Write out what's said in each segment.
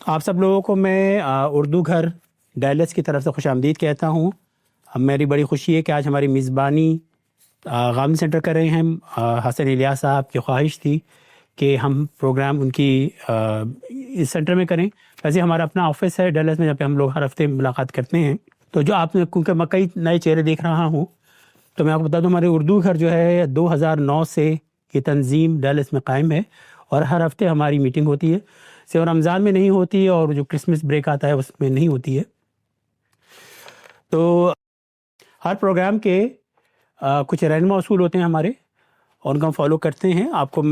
آپ سب لوگوں کو میں اردو گھر ڈیلس کی طرف سے خوش آمدید کہتا ہوں. اب میری بڑی خوشی ہے کہ آج ہماری میزبانی غامدی سینٹر کر رہے ہیں. حسن الیاس صاحب کی خواہش تھی کہ ہم پروگرام ان کی اس سینٹر میں کریں. ویسے ہمارا اپنا آفس ہے ڈیلس میں جہاں پہ ہم لوگ ہر ہفتے ملاقات کرتے ہیں. تو جو آپ کیونکہ میں کئی نئے چہرے دیکھ رہا ہوں تو میں آپ کو بتا دوں ہمارے اردو گھر جو ہے 2009 سے یہ تنظیم ڈیلس میں قائم ہے اور ہر ہفتے ہماری میٹنگ ہوتی ہے. صرف رمضان میں نہیں ہوتی اور جو کرسمس بریک آتا ہے اس میں نہیں ہوتی ہے. تو ہر پروگرام کے کچھ رہنما اصول ہوتے ہیں ہمارے اور ان کو ہم فالو کرتے ہیں. آپ کو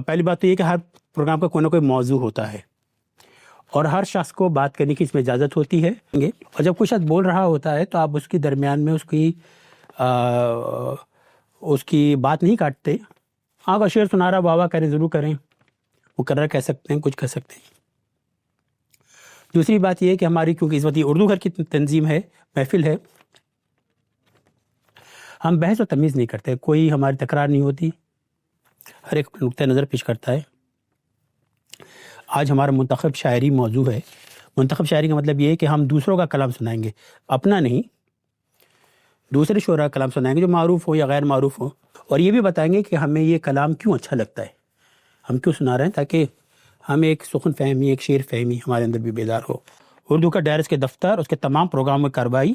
پہلی بات تو یہ کہ ہر پروگرام کا کوئی نہ کوئی موضوع ہوتا ہے اور ہر شخص کو بات کرنے کی اس میں اجازت ہوتی ہے. اور جب کوئی شخص بول رہا ہوتا ہے تو آپ اس کے درمیان میں اس کی بات نہیں کاٹتے. آپ کا شعر سنا رہا واہ واہ کریں ضرور کریں, مقرر کہہ سکتے ہیں, کچھ کہہ سکتے ہیں. دوسری بات یہ ہے کہ ہماری کیونکہ اس وقت یہ اردو گھر کی تنظیم ہے, محفل ہے, ہم بحث و تمیز نہیں کرتے, کوئی ہماری تکرار نہیں ہوتی, ہر ایک نقطہ نظر پیش کرتا ہے. آج ہمارا منتخب شاعری موضوع ہے. منتخب شاعری کا مطلب یہ ہے کہ ہم دوسروں کا کلام سنائیں گے, اپنا نہیں, دوسرے شعراء کا کلام سنائیں گے جو معروف ہو یا غیر معروف ہو, اور یہ بھی بتائیں گے کہ ہمیں یہ کلام کیوں اچھا لگتا ہے, ہم کیوں سنا رہے ہیں, تاکہ ہمیں ایک سخن فہمی, ایک شعر فہمی ہمارے اندر بھی بیدار ہو. اردو کا ڈیلس کے دفتر, اس کے تمام پروگرام میں کارروائی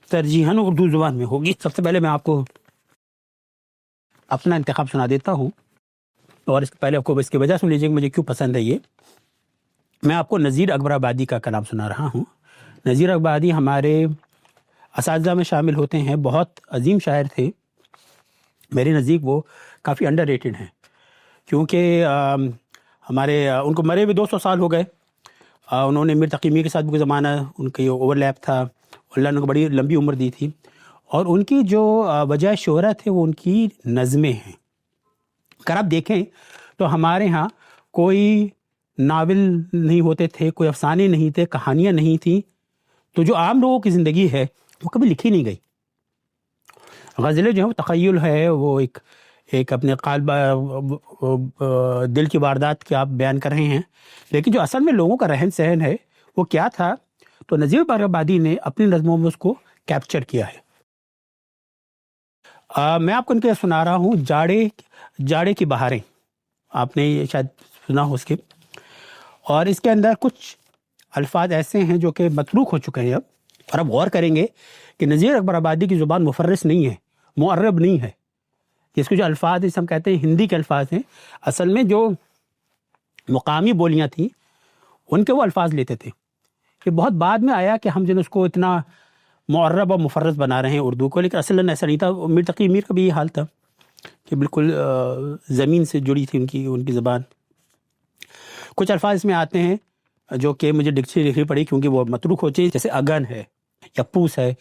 ترجیحاً اردو زبان میں ہوگی. سب سے پہلے میں آپ کو اپنا انتخاب سنا دیتا ہوں اور اس کے پہلے آپ کو اس کی وجہ سن لیجیے کہ مجھے کیوں پسند ہے. یہ میں آپ کو نذیر اکبر آبادی کا کلام سنا رہا ہوں. نذیر اکبر آبادی ہمارے اساتذہ میں شامل ہوتے ہیں, بہت عظیم شاعر تھے. میرے نزدیک وہ کافی انڈر ریٹڈ ہیں کیونکہ ان کو مرے ہوئے 200 سال ہو گئے. انہوں نے میر تقی میر کے ساتھ بھی کوئی زمانہ ان کا اوور لیپ تھا, اللہ نے ان کو بڑی لمبی عمر دی تھی. اور ان کی جو وجہ شہرت ہے وہ ان کی نظمیں ہیں. اگر آپ دیکھیں تو ہمارے ہاں کوئی ناول نہیں ہوتے تھے, کوئی افسانے نہیں تھے, کہانیاں نہیں تھیں. تو جو عام لوگوں کی زندگی ہے وہ کبھی لکھی نہیں گئی. غزلیں جو ہیں وہ تخیل ہے, وہ ایک اپنے قالب دل کی واردات کے آپ بیان کر رہے ہیں, لیکن جو اصل میں لوگوں کا رہن سہن ہے وہ کیا تھا, تو نذیر اکبر آبادی نے اپنی نظموں میں اس کو کیپچر کیا ہے. میں آپ کو ان کے سنا رہا ہوں جاڑے کی بہاریں. آپ نے یہ شاید سنا ہو اس کے, اور اس کے اندر کچھ الفاظ ایسے ہیں جو کہ متروک ہو چکے ہیں اب, اور اب غور کریں گے کہ نذیر اکبر آبادی کی زبان مفرس نہیں ہے, معرب نہیں ہے. اس کے جو الفاظ ہیں ہم کہتے ہیں ہندی کے الفاظ ہیں, اصل میں جو مقامی بولیاں تھیں ان کے وہ الفاظ لیتے تھے. یہ بہت بعد میں آیا کہ ہم جن اس کو اتنا معرب اور مفرس بنا رہے ہیں اردو کو, لیکن اصلاً ایسا نہیں تھا. میر تقی میر کا بھی یہ حال تھا کہ بالکل زمین سے جڑی تھی ان کی زبان. کچھ الفاظ اس میں آتے ہیں جو کہ مجھے ڈکشنری لکھنی پڑی کیونکہ وہ متروک ہوتی ہے, جیسے اگن ہے یا پوس ہے,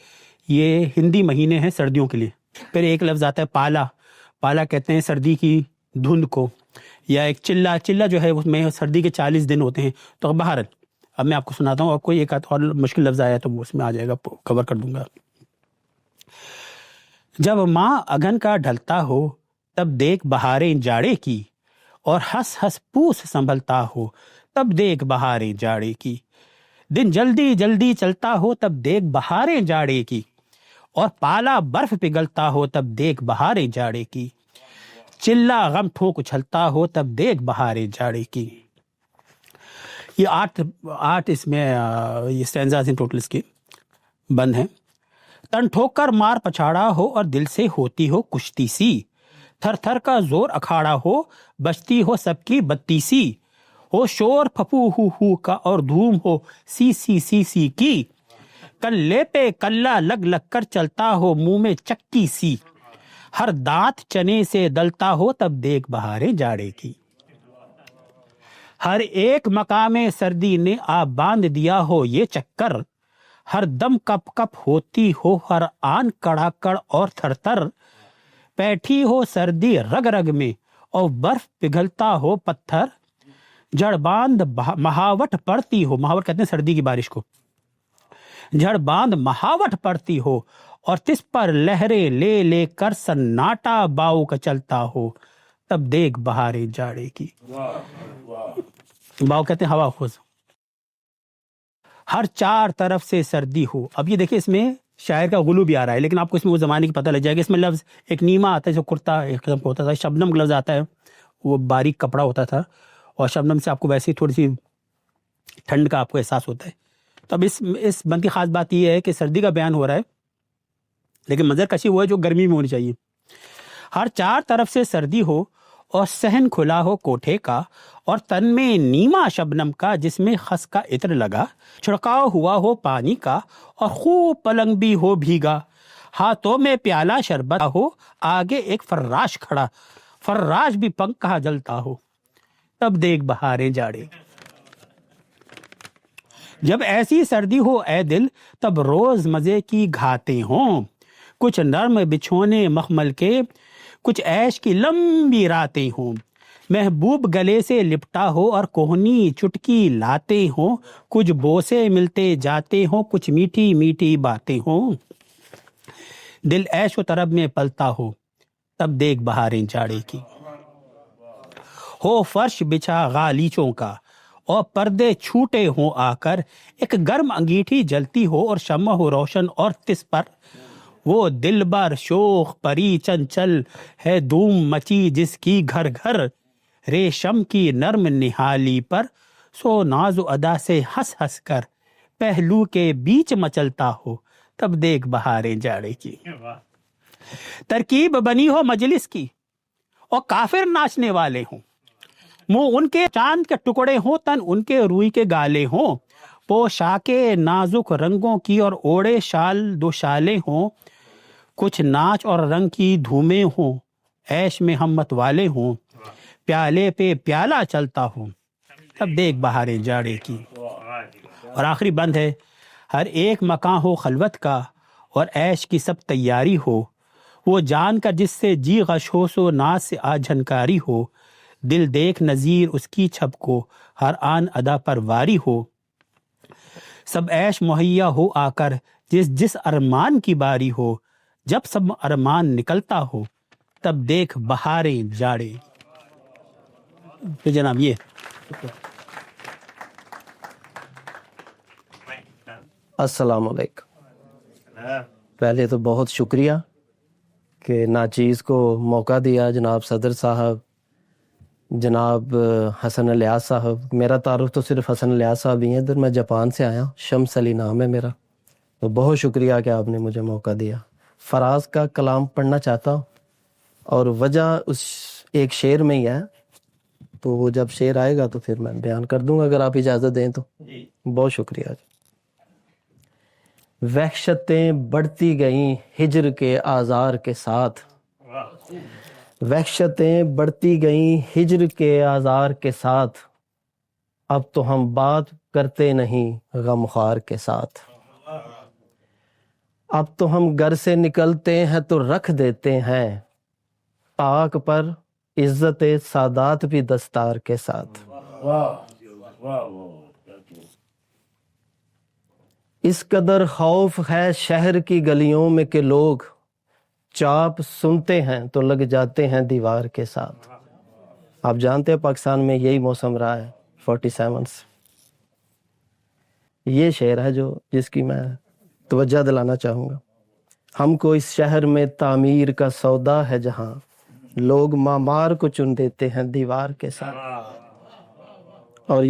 یہ ہندی مہینے ہیں سردیوں کے لیے. پھر ایک لفظ آتا ہے پالا کہتے ہیں سردی کی دھند کو, یا ایک چلا جو ہے اس میں سردی کے 40 دن ہوتے ہیں. تو بہرحال اب میں آپ کو سناتا ہوں, آپ کو ایک اور مشکل لفظ آیا تو وہ اس میں آ جائے گا, کور کر دوں گا. جب ماں اگن کا ڈھلتا ہو تب دیکھ بہاریں جاڑے کی, اور ہنس ہنس پوس سنبھلتا ہو تب دیکھ بہاریں جاڑے کی. دن جلدی جلدی چلتا ہو تب دیکھ بہاریں جاڑے کی, اور پالا برف پگھلتا ہو تب دیکھ بہاریں جاڑے کی. چلا غم ٹھوک اچھلتا ہو تب دیکھ بہاریں جاڑے کی. یہ آٹھ اس میں یہ اسٹینزاز ہیں ٹوٹل اس کے بند ہیں. تن ٹھوک کر مار پچھاڑا ہو اور دل سے ہوتی ہو کشتی سی, تھر تھر کا زور اکھاڑا ہو بچتی ہو سب کی بتی سی, ہو شور پھپو ہو کا اور دھوم ہو سی کی, کلے پہ کلا لگ لگ کر چلتا ہو منہ میں چکی سی, ہر دانت چنے سے دلتا ہو تب دیکھ بہاریں جاڑے کی. ہر ایک مقام سردی نے آ باندھ دیا ہو یہ چکر, ہر دم کپ کپ ہوتی ہو ہر آن کڑا کڑ اور تھر تھر, بیٹھی ہو سردی رگ رگ میں اور برف پگھلتا ہو پتھر, جڑ باندھ مہاوٹ پڑتی ہو, مہاوٹ کہتے ہیں سردی کی بارش کو, جڑ باندھ مہاوٹ پڑتی ہو اور تس پر لہریں لے لے کر سناٹا باؤ کا چلتا ہو تب دیکھ بہاریں جاڑے کی. باؤ کہتے ہیں ہوا خوش. ہر چار طرف سے سردی ہو. اب یہ دیکھیں اس میں شاعر کا غلو بھی آ رہا ہے، لیکن آپ کو اس میں وہ زمانے کی پتہ لگ جائے گا. اس میں لفظ ایک نیما آتا ہے جو کرتا ایک قسم کا ہوتا تھا، شبنم کا لفظ آتا ہے، وہ باریک کپڑا ہوتا تھا، اور شبنم سے آپ کو ویسے ہی تھوڑی سی ٹھنڈ کا آپ کو احساس ہوتا ہے. تو اب اس بند کی خاص بات یہ ہے کہ سردی کا بیان ہو رہا ہے، لیکن منظر کشی وہ ہے جو گرمی میں ہونی چاہیے. ہر چار طرف سے سردی ہو اور صحن کھلا ہو کوٹھے کا، اور تن میں نیما شبنم کا جس میں خس کا عطر لگا، چھڑکاؤ ہوا ہو پانی کا اور خوب پلنگ بھی ہو بھیگا، ہاتھوں میں پیالہ شربت ہو، آگے ایک فراش کھڑا، فراش بھی پنکھ کہا جلتا ہو، تب دیکھ بہاریں جاڑے. جب ایسی سردی ہو اے دل، تب روز مزے کی گھاتے ہوں، کچھ نرم بچھونے مخمل کے، کچھ عیش کی لمبی راتیں ہوں، محبوب گلے سے لپٹا ہو اور کوہنی چٹکی لاتے ہوں، کچھ بوسے ملتے جاتے ہوں، کچھ میٹھی میٹھی باتیں ہوں، دل عیش و طرب میں پلتا ہو، تب دیکھ بہاریں جاڑے کی. ہو فرش بچھا غالیچوں کا اور پردے چھوٹے ہوں آ کر، ایک گرم انگیٹھی جلتی ہو اور شمع ہو روشن اور تس پر، وہ دل بر شوخ پری چنچل ہے دھوم مچی جس کی گھر گھر، ریشم کی نرم نہالی پر سو ناز و ادا سے ہنس ہنس کر پہلو کے بیچ مچلتا ہو، تب دیکھ بہاریں جاڑے کی. ترکیب بنی ہو مجلس کی اور کافر ناچنے والے ہوں، منہ ان کے چاند کے ٹکڑے ہوں، تن ان کے روئی کے گالے ہوں، پوشاکے نازک رنگوں کی اور اوڑے شال دو شالے ہوں، کچھ ناچ اور رنگ کی دھومیں ہوں، عیش میں ہمت والے ہوں، پیالے پہ پیالہ چلتا ہوں، تب دیکھ بہاریں جاڑے کی. اور آخری بند ہے، ہر ایک مکان ہو خلوت کا اور عیش کی سب تیاری ہو، وہ جان کر جس سے جی غش ہو سو ناز سے آ جھنکاری ہو، دل دیکھ نظیر اس کی چھب کو ہر آن ادا پر واری ہو، سب عیش مہیا ہو آ کر جس ارمان کی باری ہو، جب سب ارمان نکلتا ہو، تب دیکھ بہاریں جاڑے. تو جناب یہ السلام علیکم. پہلے تو بہت شکریہ کہ ناچیز کو موقع دیا، جناب صدر صاحب، جناب حسن الیاس صاحب. میرا تعارف تو صرف حسن الیاس صاحب ہی ہیں، ادھر میں جاپان سے آیا ہوں، شمس علی نام ہے میرا. تو بہت شکریہ کہ آپ نے مجھے موقع دیا. فراز کا کلام پڑھنا چاہتا ہوں، اور وجہ اس ایک شعر میں ہی ہے، تو وہ جب شعر آئے گا تو پھر میں بیان کر دوں گا اگر آپ اجازت دیں تو. بہت شکریہ. وحشتیں بڑھتی گئیں ہجر کے آزار کے ساتھ، وحشتیں بڑھتی گئیں ہجر کے آزار کے ساتھ، اب تو ہم بات کرتے نہیں غم خوار کے ساتھ، اب تو ہم گھر سے نکلتے ہیں تو رکھ دیتے ہیں طاق پر عزت سادات بھی دستار کے ساتھ. اس قدر خوف ہے شہر کی گلیوں میں کہ لوگ چاپ سنتے ہیں تو لگ جاتے ہیں دیوار کے ساتھ. آپ جانتے ہیں پاکستان میں یہی موسم رہا ہے 47 سے. یہ شعر ہے جس کی میں توجہ دلانا چاہوں گا. ہم کو اس شہر میں تعمیر کا سودا ہے جہاں لوگ معمار کو چن دیتے ہیں دیوار کے ساتھ. اور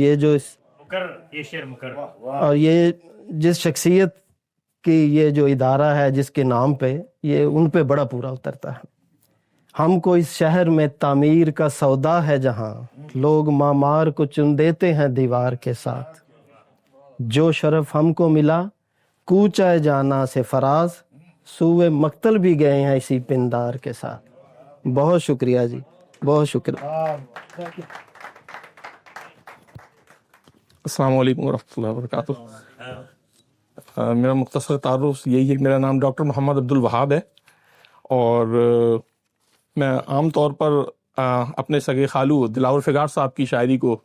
یہ جس شخصیت کی یہ جو ادارہ ہے جس کے نام پہ، یہ ان پہ بڑا پورا اترتا ہے. ہم کو اس شہر میں تعمیر کا سودا ہے جہاں لوگ معمار کو چن دیتے ہیں دیوار کے ساتھ، جو شرف ہم کو ملا کوچہ جانا سے فراز، سوئے مقتل بھی گئے ہیں اسی پندار کے ساتھ. بہت شکریہ جی، بہت شکریہ. السلام علیکم ورحمۃ اللہ وبرکاتہ. میرا مختصر تعارف یہی ہے کہ میرا نام ڈاکٹر محمد عبدالوہاب ہے، اور میں عام طور پر اپنے سگے خالو دلاور فگار صاحب کی شاعری کو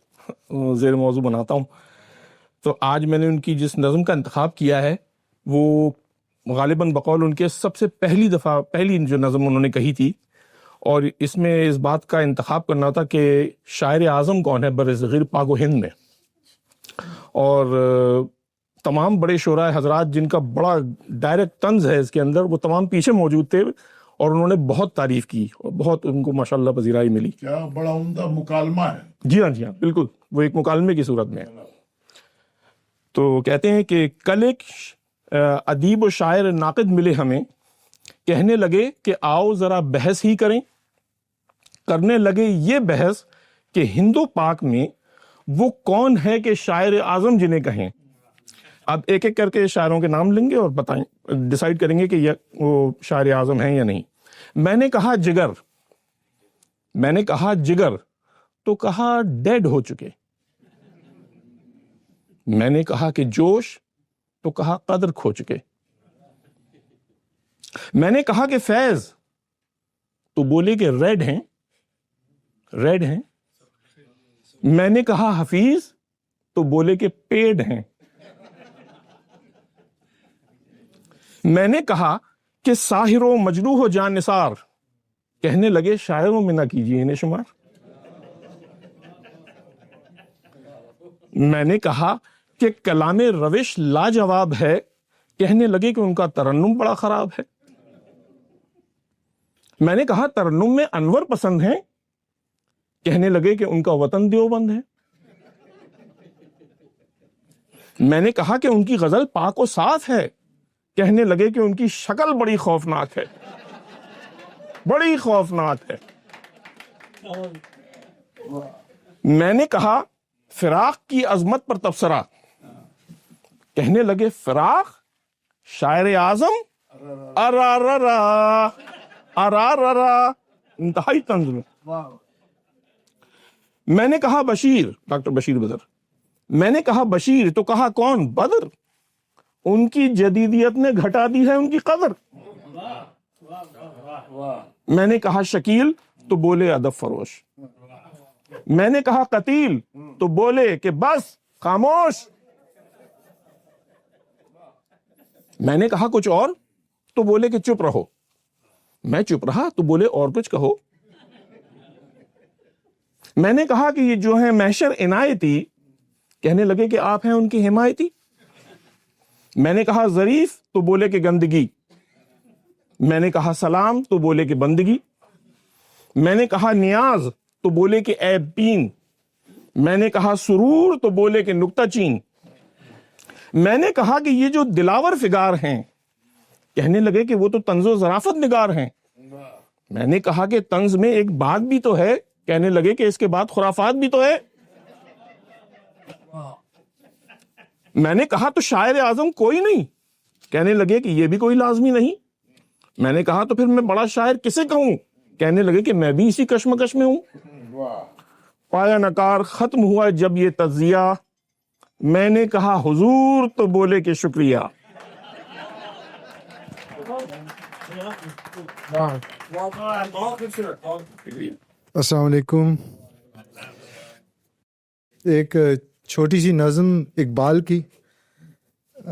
زیر موضوع بناتا ہوں. تو آج میں نے ان کی جس نظم کا انتخاب کیا ہے وہ غالباً بقول ان کے سب سے پہلی جو نظم انہوں نے کہی تھی، اور اس میں اس بات کا انتخاب کرنا تھا کہ شاعر اعظم کون ہے برصغیر پاک و ہند میں. اور تمام بڑے شعراء حضرات جن کا بڑا ڈائریکٹ طنز ہے اس کے اندر، وہ تمام پیچھے موجود تھے اور انہوں نے بہت تعریف کی اور بہت ان کو ماشاءاللہ پذیرائی ملی. کیا بڑا عمدہ مکالمہ ہے. جی ہاں جی ہاں بالکل، وہ ایک مکالمے کی صورت میں. تو کہتے ہیں کہ کل ایک ادیب و شاعر ناقد ملے ہمیں، کہنے لگے کہ آؤ ذرا بحث ہی کریں. کرنے لگے یہ بحث کہ ہندو پاک میں وہ کون ہے کہ شاعر اعظم جنہیں کہیں. اب ایک ایک کر کے شاعروں کے نام لیں گے اور بتائیں، ڈیسائیڈ کریں گے کہ یہ وہ شاعر اعظم ہیں یا نہیں. میں نے کہا جگر، میں نے کہا جگر تو کہا ڈیڈ ہو چکے. میں نے کہا کہ جوش تو کہا قدر کھو چکے. میں نے کہا کہ فیض تو بولے کہ ریڈ ہیں، ریڈ ہیں. میں نے کہا حفیظ تو بولے کہ پیڈ ہیں. میں نے کہا کہ ساحر و مجروح و جان نثار، کہنے لگے شاعروں میں نہ کیجیے انہیں شمار. میں نے کہا کہ کلام روش لاجواب ہے، کہنے لگے کہ ان کا ترنم بڑا خراب ہے. میں نے کہا ترنم میں انور پسند ہیں، کہنے لگے کہ ان کا وطن دیوبند ہے. میں نے کہا کہ ان کی غزل پاک و صاف ہے، کہنے لگے کہ ان کی شکل بڑی خوفناک ہے، بڑی خوفناک ہے. میں نے کہا فراق کی عظمت پر تبصرہ، کہنے لگے فراق شاعر اعظم اراررا اراررا، انتہائی طنز میں. میں نے کہا بشیر، ڈاکٹر بشیر بدر، میں نے کہا بشیر تو کہا کون؟ بدر. ان کی جدیدیت نے گھٹا دی ہے ان کی قدر. میں نے کہا شکیل تو بولے ادب فروش. میں نے کہا قتیل تو بولے کہ بس خاموش. میں نے کہا کچھ اور تو بولے کہ چپ رہو. میں چپ رہا تو بولے اور کچھ کہو. میں نے کہا کہ یہ جو ہے محشر عنایتی، کہنے لگے کہ آپ ہیں ان کی حمایتی. میں نے کہا ظریف تو بولے کہ گندگی. میں نے کہا سلام تو بولے کہ بندگی. میں نے کہا نیاز تو بولے کہ عیب بین. میں نے کہا سرور تو بولے کہ نکتہ چین. میں نے کہا کہ یہ جو دلاور فگار ہیں، کہنے لگے کہ وہ تو طنز و ظرافت نگار ہیں. میں نے کہا کہ طنز میں ایک بات بھی تو ہے، کہنے لگے کہ اس کے بعد خرافات بھی تو ہے. میں نے کہا تو شاعر اعظم کوئی نہیں، کہنے لگے کہ یہ بھی کوئی لازمی نہیں. میں نے کہا تو پھر میں بڑا شاعر کسے کہوں؟ کہنے لگے کہ میں بھی اسی کشمکش میں ہوں. پایا نکار ختم ہوا جب یہ تجزیہ، میں نے کہا حضور تو بولے کہ شکریہ. السلام علیکم. ایک چھوٹی سی نظم اقبال کی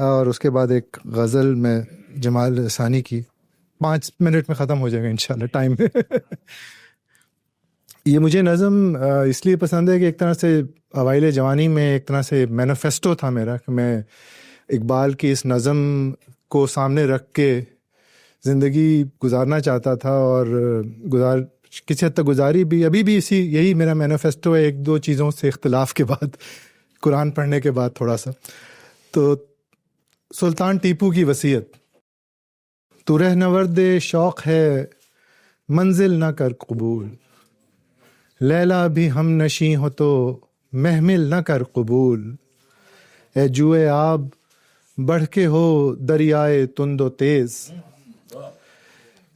اور اس کے بعد ایک غزل میں جمال ثانی کی. 5 منٹ میں ختم ہو جائے گا انشاءاللہ ٹائم میں. یہ مجھے نظم اس لیے پسند ہے کہ ایک طرح سے اوائل جوانی میں ایک طرح سے مینیفیسٹو تھا میرا کہ میں اقبال کی اس نظم کو سامنے رکھ کے زندگی گزارنا چاہتا تھا اور کسی حد تک گزاری بھی. ابھی بھی یہی میرا مینیفیسٹو ہے، 1-2 چیزوں سے اختلاف کے بعد، قرآن پڑھنے کے بعد تھوڑا سا. تو سلطان ٹیپو کی وصیت: تو رہنورد شوق ہے منزل نہ کر قبول، لیلا بھی ہم نشیں ہو تو محمل نہ کر قبول. اے جوئے آب بڑھ کے ہو دریائے تند و تیز،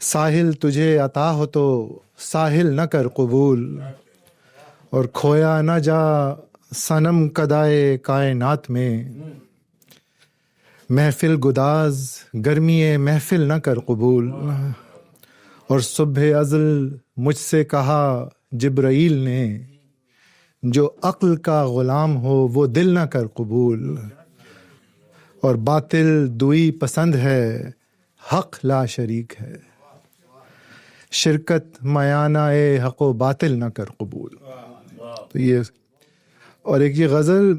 ساحل تجھے عطا ہو تو ساحل نہ کر قبول. اور کھویا نہ جا صنم کدائے کائنات میں، محفل گداز گرمی محفل نہ کر قبول. اور صبح ازل مجھ سے کہا جبرائیل نے، جو عقل کا غلام ہو وہ دل نہ کر قبول. اور باطل دوئی پسند ہے حق لا شریک ہے، شرکت میانہ حق و باطل نہ کر قبول. تو یہ اور ایک یہ غزل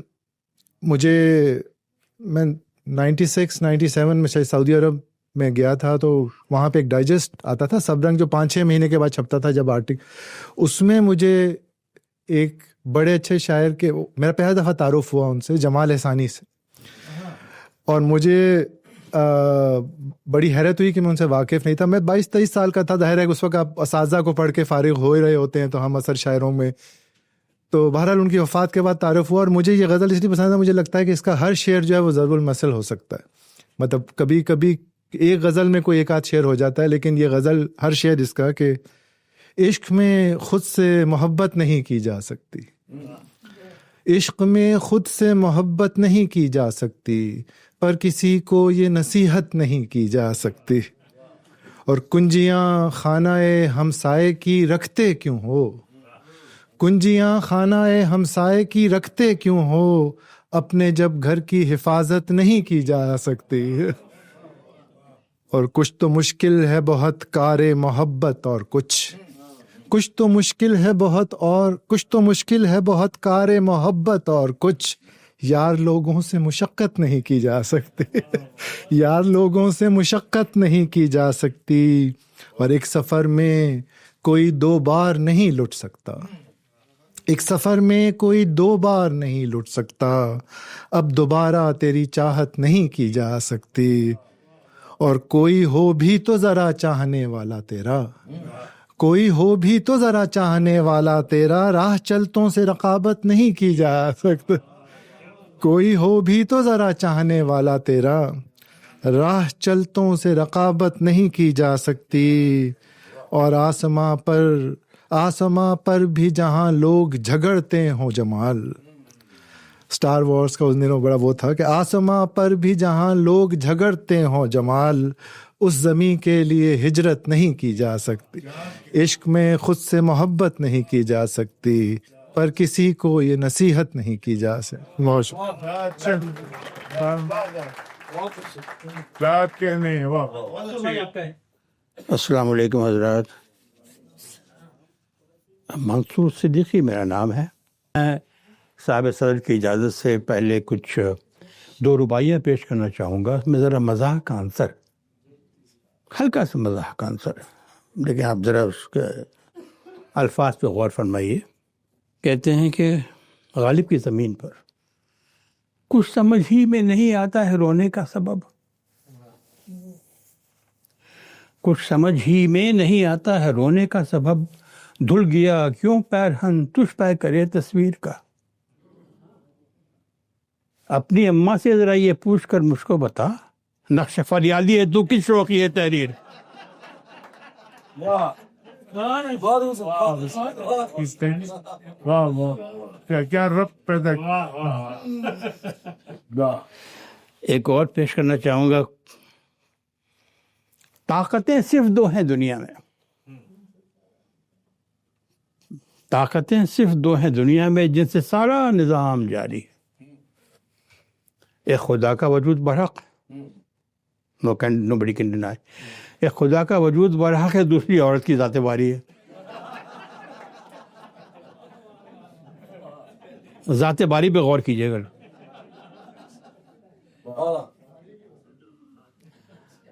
میں 96 97 میں شاید سعودی عرب میں گیا تھا، تو وہاں پہ ایک ڈائجسٹ آتا تھا سب رنگ، جو 5-6 مہینے کے بعد چھپتا تھا جب اس میں مجھے ایک بڑے اچھے شاعر کے، میرا پہلا دفعہ تعارف ہوا ان سے، جمال احسانی سے، اور مجھے بڑی حیرت ہوئی کہ میں ان سے واقف نہیں تھا. میں 22-23 سال کا تھا، ظاہر ہے کہ اس وقت آپ اساتذہ کو پڑھ کے فارغ ہو ہی رہے ہوتے ہیں، تو ہم اثر شاعروں میں. تو بہرحال ان کی وفات کے بعد تعارف ہوا، اور مجھے یہ غزل اس لیے پسند ہے، مجھے لگتا ہے کہ اس کا ہر شعر جو ہے وہ ضرب المثل ہو سکتا ہے. مطلب کبھی کبھی ایک غزل میں کوئی ایک آدھ شعر ہو جاتا ہے، لیکن یہ غزل ہر شعر اس کا کہ عشق میں خود سے محبت نہیں کی جا سکتی، عشق میں خود سے محبت نہیں کی جا سکتی، پر کسی کو یہ نصیحت نہیں کی جا سکتی. اور کنجیاں خانہ ہمسائے کی رکھتے کیوں ہو، کنجیاں خانہ ہمسائے کی رکھتے کیوں ہو، اپنے جب گھر کی حفاظت نہیں کی جا سکتی. اور کچھ تو مشکل ہے بہت کار محبت، اور کچھ تو مشکل ہے بہت، اور کچھ تو مشکل ہے بہت کار محبت، اور کچھ یار لوگوں سے مشقت نہیں کی جا سکتی. یار لوگوں سے مشقت نہیں کی جا سکتی، اور ایک سفر میں کوئی 2 بار نہیں لٹ سکتا، ایک سفر میں کوئی 2 بار نہیں لٹ سکتا، اب دوبارہ تیری چاہت نہیں کی جا سکتی. اور کوئی ہو بھی تو ذرا چاہنے والا تیرا، کوئی ہو بھی تو ذرا چاہنے والا تیرا، راہ چلتوں سے رقابت نہیں کی جا سکتی. کوئی ہو بھی تو ذرا چاہنے والا تیرا، راہ چلتوں سے رقابت نہیں کی جا سکتی. اور آسماں پر بھی جہاں لوگ جھگڑتے ہوں جمال، سٹار وارز کا اس دنوں بڑا وہ تھا کہ آسماں پر بھی جہاں لوگ جھگڑتے ہوں جمال، اس زمین کے لیے ہجرت نہیں کی جا سکتی. عشق میں خود سے محبت نہیں کی جا سکتی، پر کسی کو یہ نصیحت نہیں کی جا سکتی. السلام علیکم حضرات. منصور صدیقی میرا نام ہے. میں صاحب صدر کی اجازت سے پہلے کچھ 2 رباعیاں پیش کرنا چاہوں گا. اس میں ذرا مزاح کا عنصر، ہلکا سا مزاح کا عنصر، لیکن آپ ذرا اس کے الفاظ پہ غور فرمائیے. کہتے ہیں کہ غالب کی زمین پر کچھ سمجھ ہی میں نہیں آتا ہے رونے کا سبب، کچھ سمجھ ہی میں نہیں آتا ہے رونے کا سبب، دھل گیا کیوں پیرہن تجھ پہ کرے تصویر کا. اپنی اماں سے ذرا یہ پوچھ کر مجھ کو بتا، نقش فریادی ہے تو کس شوقی ہے تحریر. کیا رب پیدا ایک اور پیش کرنا چاہوں گا. طاقتیں صرف 2 ہیں دنیا میں، طاقتیں صرف 2 ہیں دنیا میں جن سے سارا نظام جاری ہے. ایک خدا کا وجود برحق، nobody can deny. ایک خدا کا وجود برحق ہے، دوسری عورت کی ذات باری ہے. ذات باری پہ غور کیجیے گا.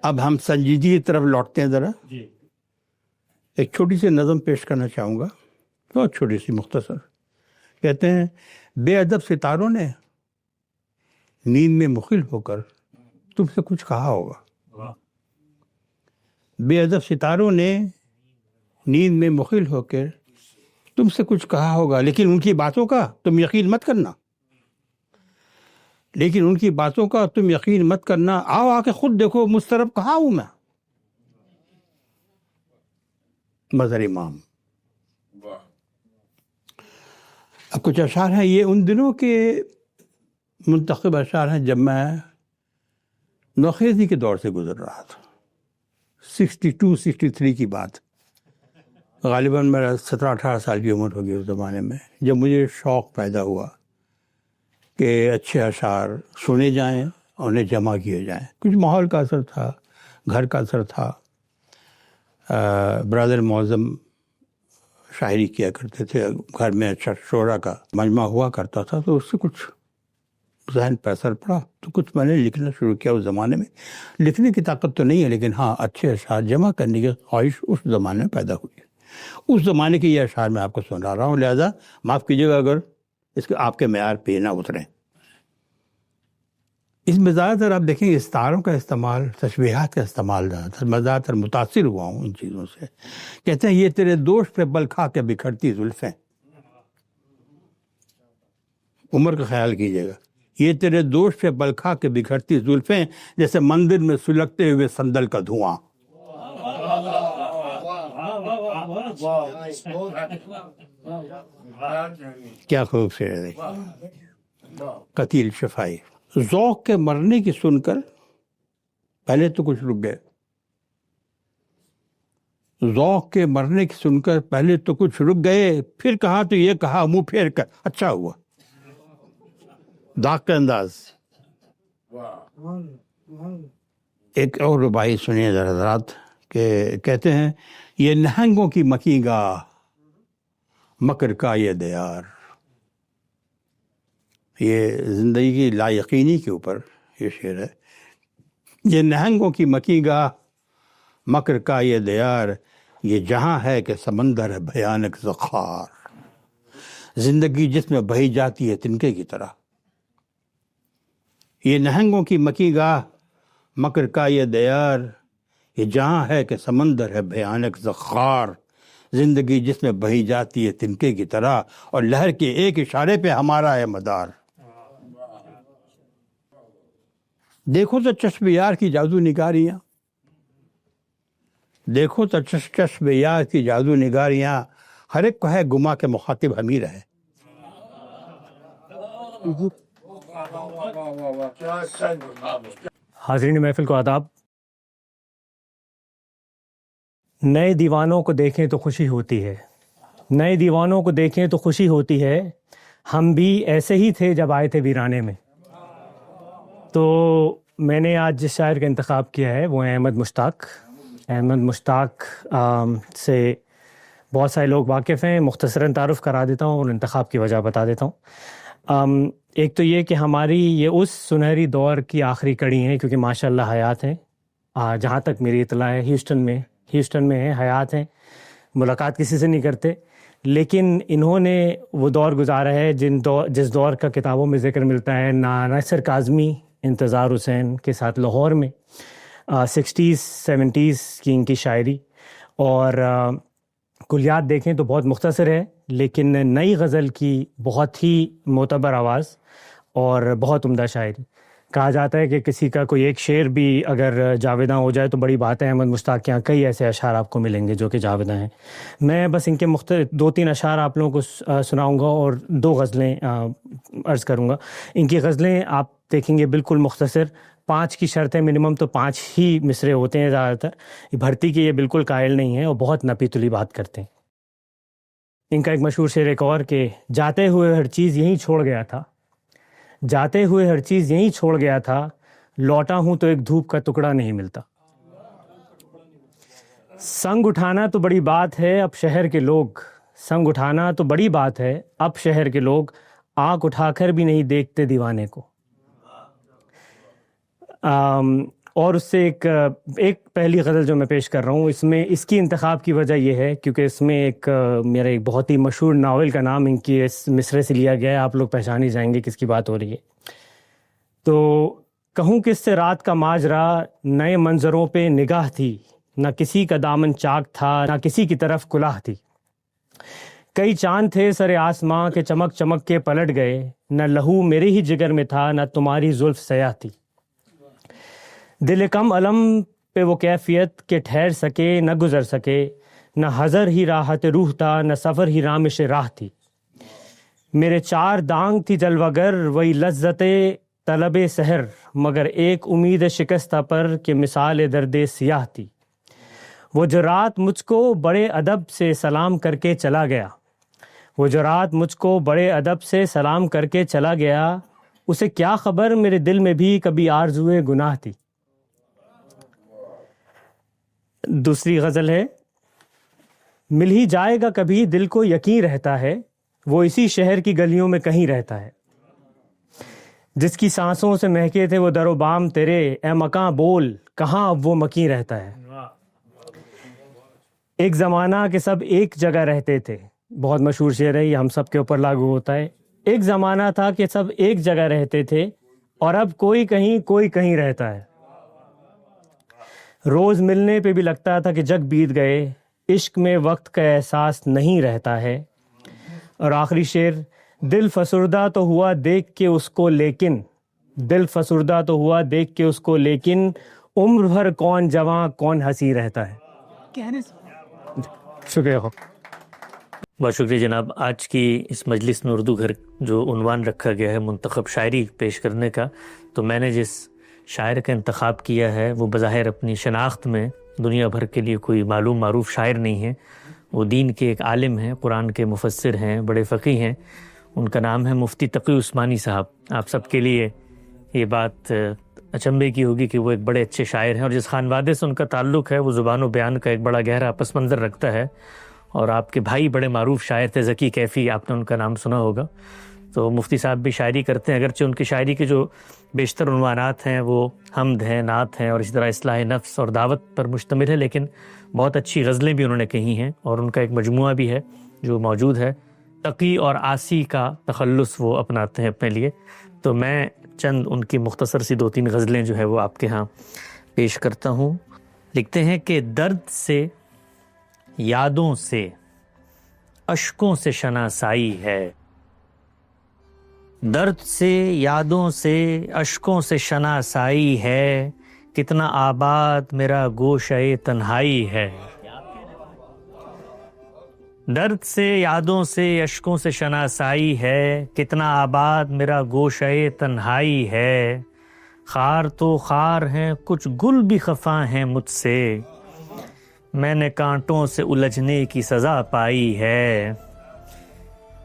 اب ہم سنجیدگی کی طرف لوٹتے ہیں. ذرا ایک چھوٹی سی نظم پیش کرنا چاہوں گا، بہت چھوٹی سی مختصر. کہتے ہیں بے ادب ستاروں نے نیند میں مخل ہو کر تم سے کچھ کہا ہوگا. بے ادب ستاروں نے نیند میں مخل ہو کر تم سے کچھ کہا ہوگا، لیکن ان کی باتوں کا تم یقین مت کرنا، لیکن ان کی باتوں کا تم یقین مت کرنا. آؤ آ کے خود دیکھو مضطرب کہاں ہوں میں. مظہر امام. اب کچھ اشعار ہیں، یہ ان دنوں کے منتخب اشعار ہیں جب میں نوخیزی کے دور سے گزر رہا تھا. 62-63 کی بات، غالباً میرا 17-18 سال کی عمر ہوگی اس زمانے میں، جب مجھے شوق پیدا ہوا کہ اچھے اشعار سنے جائیں اور انہیں جمع کیے جائیں. کچھ ماحول کا اثر تھا، گھر کا اثر تھا. برادر معظم شاعری کیا کرتے تھے، گھر میں اچھا شعرا کا مجمع ہوا کرتا تھا، تو اس سے کچھ ذہن پہ اثر پڑا تو کچھ میں نے لکھنا شروع کیا. اس زمانے میں لکھنے کی طاقت تو نہیں ہے لیکن ہاں اچھے اشعار جمع کرنے کی خواہش اس زمانے میں پیدا ہوئی. اس زمانے کے یہ اشعار میں آپ کو سنا رہا ہوں, لہذا معاف کیجیے گا اگر اس کے آپ کے معیار پہ نہ اتریں. اس میں زیادہ تر آپ دیکھیں گے استعاروں کا استعمال, تشبیہات کا استعمال زیادہ تر. میں زیادہ تر متاثر ہوا ہوں ان چیزوں سے. کہتے ہیں یہ تیرے دوست پہ بل کھا کے بکھرتی زلفیں. عمر کا خیال کیجیے گا. یہ تیرے دوست پہ بل کھا کے بکھرتی زلفیں جیسے مندر میں سلگتے ہوئے صندل کا دھواں. کیا خوبصورت ہے. قتیل شفائی. ذوق کے مرنے کی سن کر پہلے تو کچھ رک گئے. ذوق کے مرنے کی سن کر پہلے تو کچھ رک گئے, پھر کہا تو یہ کہا منہ پھیر کر اچھا ہوا. داغ کا انداز. ایک اور ربائی سنیے ذرا حضرات کہ کہتے ہیں یہ نہنگوں کی مکی گاہ مکر کا یہ دیار. یہ زندگی کی لا یقینی کے اوپر یہ شعر ہے. یہ نہنگوں کی مکی گاہ مکر کا یہ دیار, یہ جہاں ہے کہ سمندر ہے بھیانک زخار. زندگی جس میں بہی جاتی ہے تنکے کی طرح. یہ نہنگوں کی مکی گاہ مکر کا یہ دیار, یہ جہاں ہے کہ سمندر ہے بھیانک زخار. زندگی جس میں بہی جاتی ہے تنکے کی طرح, اور لہر کے ایک اشارے پہ ہمارا ہے مدار. دیکھو تو چشم یار کی جادو نگاریاں, دیکھو تو چشم یار کی جادو نگاریاں, ہر ایک کو ہے گما کے مخاطب ہم ہی رہے. حاضرین محفل کو آداب. نئے دیوانوں کو دیکھیں تو خوشی ہوتی ہے, نئے دیوانوں کو دیکھیں تو خوشی ہوتی ہے. ہم بھی ایسے ہی تھے جب آئے تھے ویرانے میں. تو میں نے آج جس شاعر کا انتخاب کیا ہے وہ ہے احمد مشتاق. احمد مشتاق سے بہت سارے لوگ واقف ہیں. مختصراً تعارف کرا دیتا ہوں اور انتخاب کی وجہ بتا دیتا ہوں. ایک تو یہ کہ ہماری یہ اس سنہری دور کی آخری کڑی ہیں کیونکہ ماشاءاللہ حیات ہیں. جہاں تک میری اطلاع ہے ہیوسٹن میں ہیں, حیات ہیں, ملاقات کسی سے نہیں کرتے, لیکن انہوں نے وہ دور گزارا ہے جس دور کا کتابوں میں ذکر ملتا ہے. ناصر کاظمی, انتظار حسین کے ساتھ لاہور میں 60s 70s کی ان کی شاعری, اور کلیات دیکھیں تو بہت مختصر ہے لیکن نئی غزل کی بہت ہی معتبر آواز اور بہت عمدہ شاعری. کہا جاتا ہے کہ کسی کا کوئی ایک شعر بھی اگر جاویداں ہو جائے تو بڑی بات ہے. احمد مشتاق کے یہاں کئی ایسے اشعار آپ کو ملیں گے جو کہ جاویداں ہیں. میں بس ان کے مختلف 2-3 اشعار آپ لوگوں کو سناؤں گا اور 2 غزلیں عرض کروں گا. ان کی غزلیں آپ دیکھیں گے بالکل مختصر, 5 کی شرط ہے منیمم, تو 5 ہی مصرے ہوتے ہیں زیادہ تر. بھرتی کی یہ بالکل قائل نہیں ہے اور بہت نپی تلی بات کرتے ہیں. ان کا ایک مشہور شعر ایک اور کہ جاتے ہوئے ہر چیز یہیں چھوڑ گیا تھا, جاتے ہوئے ہر چیز یہیں چھوڑ گیا تھا, لوٹا ہوں تو ایک دھوپ کا ٹکڑا نہیں ملتا. سنگ اٹھانا تو بڑی بات ہے اب شہر کے لوگ, سنگ اٹھانا تو بڑی بات ہے اب شہر کے لوگ, آنکھ اٹھا کر بھی نہیں دیکھتے دیوانے کو. اور اس سے ایک پہلی غزل جو میں پیش کر رہا ہوں, اس میں اس کی انتخاب کی وجہ یہ ہے کیونکہ اس میں میرا ایک بہت ہی مشہور ناول کا نام ان کی اس مصرے سے لیا گیا ہے. آپ لوگ پہچان ہی جائیں گے کس کی بات ہو رہی ہے. تو کہوں کس سے رات کا ماجرا, نئے منظروں پہ نگاہ تھی, نہ کسی کا دامن چاک تھا نہ کسی کی طرف کلاه تھی. کئی چاند تھے سر آسماں کے چمک چمک کے پلٹ گئے, نہ لہو میرے ہی جگر میں تھا نہ تمہاری زلف سیاہ تھی. دل کم علم پہ وہ کیفیت کہ ٹھہر سکے نہ گزر سکے, نہ حضر ہی راحت روح تھا نہ سفر ہی رامش راہ تھی. میرے 4 دانگ تھی جلوگر وہی لذت طلب سحر, مگر ایک امید شکستہ پر کہ مثال درد سیاہ تھی. وہ جو رات مجھ کو بڑے ادب سے سلام کر کے چلا گیا, وہ جو رات مجھ کو بڑے ادب سے سلام کر کے چلا گیا, اسے کیا خبر میرے دل میں بھی کبھی آرزوئے گناہ تھی. دوسری غزل ہے مل ہی جائے گا کبھی دل کو یقین رہتا ہے, وہ اسی شہر کی گلیوں میں کہیں رہتا ہے. جس کی سانسوں سے مہکے تھے وہ در و بام تیرے، اے مکاں بول کہاں اب وہ مکیں رہتا ہے۔ ایک زمانہ کہ سب ایک جگہ رہتے تھے، بہت مشہور شعر ہے یہ، ہم سب کے اوپر لاگو ہوتا ہے۔ ایک زمانہ تھا کہ سب ایک جگہ رہتے تھے، اور اب کوئی کہیں کوئی کہیں رہتا ہے۔ روز ملنے پہ بھی لگتا تھا کہ جگ بیت گئے، عشق میں وقت کا احساس نہیں رہتا ہے۔ اور آخری شعر، دل فسردہ تو ہوا دیکھ کے اس کو لیکن، دل فسردہ تو ہوا دیکھ کے اس کو لیکن، عمر بھر کون جواں کون ہنسی رہتا ہے۔ شکریہ۔ بہت شکریہ جناب۔ آج کی اس مجلس میں اردو گھر جو عنوان رکھا گیا ہے منتخب شاعری پیش کرنے کا، تو میں نے جس شاعر کا انتخاب کیا ہے وہ بظاہر اپنی شناخت میں دنیا بھر کے لیے کوئی معلوم معروف شاعر نہیں ہے، وہ دین کے ایک عالم ہیں، قرآن کے مفسر ہیں، بڑے فقیہ ہیں۔ ان کا نام ہے مفتی تقی عثمانی صاحب۔ آپ سب کے لیے یہ بات اچنبے کی ہوگی کہ وہ ایک بڑے اچھے شاعر ہیں، اور جس خانوادے سے ان کا تعلق ہے وہ زبان و بیان کا ایک بڑا گہرا پس منظر رکھتا ہے۔ اور آپ کے بھائی بڑے معروف شاعر تھے ذکی کیفی، آپ نے ان کا نام سنا ہوگا۔ تو مفتی صاحب بھی شاعری کرتے ہیں، اگرچہ ان کی شاعری کے جو بیشتر عنوانات ہیں وہ حمد ہیں، نعت ہیں، اور اسی طرح اصلاح نفس اور دعوت پر مشتمل ہے، لیکن بہت اچھی غزلیں بھی انہوں نے کہی ہیں، اور ان کا ایک مجموعہ بھی ہے جو موجود ہے، تقی اور عاصی کا تخلص وہ اپناتے ہیں اپنے لیے۔ تو میں چند ان کی مختصر سی 2-3 غزلیں جو ہے وہ آپ کے ہاں پیش کرتا ہوں۔ لکھتے ہیں کہ درد سے یادوں سے اشکوں سے شناسائی ہے، درد سے یادوں سے اشکوں سے شناسائی ہے، کتنا آباد میرا گوشۂ تنہائی ہے۔ درد سے یادوں سے اشکوں سے شناسائی ہے، کتنا آباد میرا گوشۂ تنہائی ہے، خار تو خار ہیں کچھ گل بھی خفا ہیں مجھ سے، میں نے کانٹوں سے الجھنے کی سزا پائی ہے،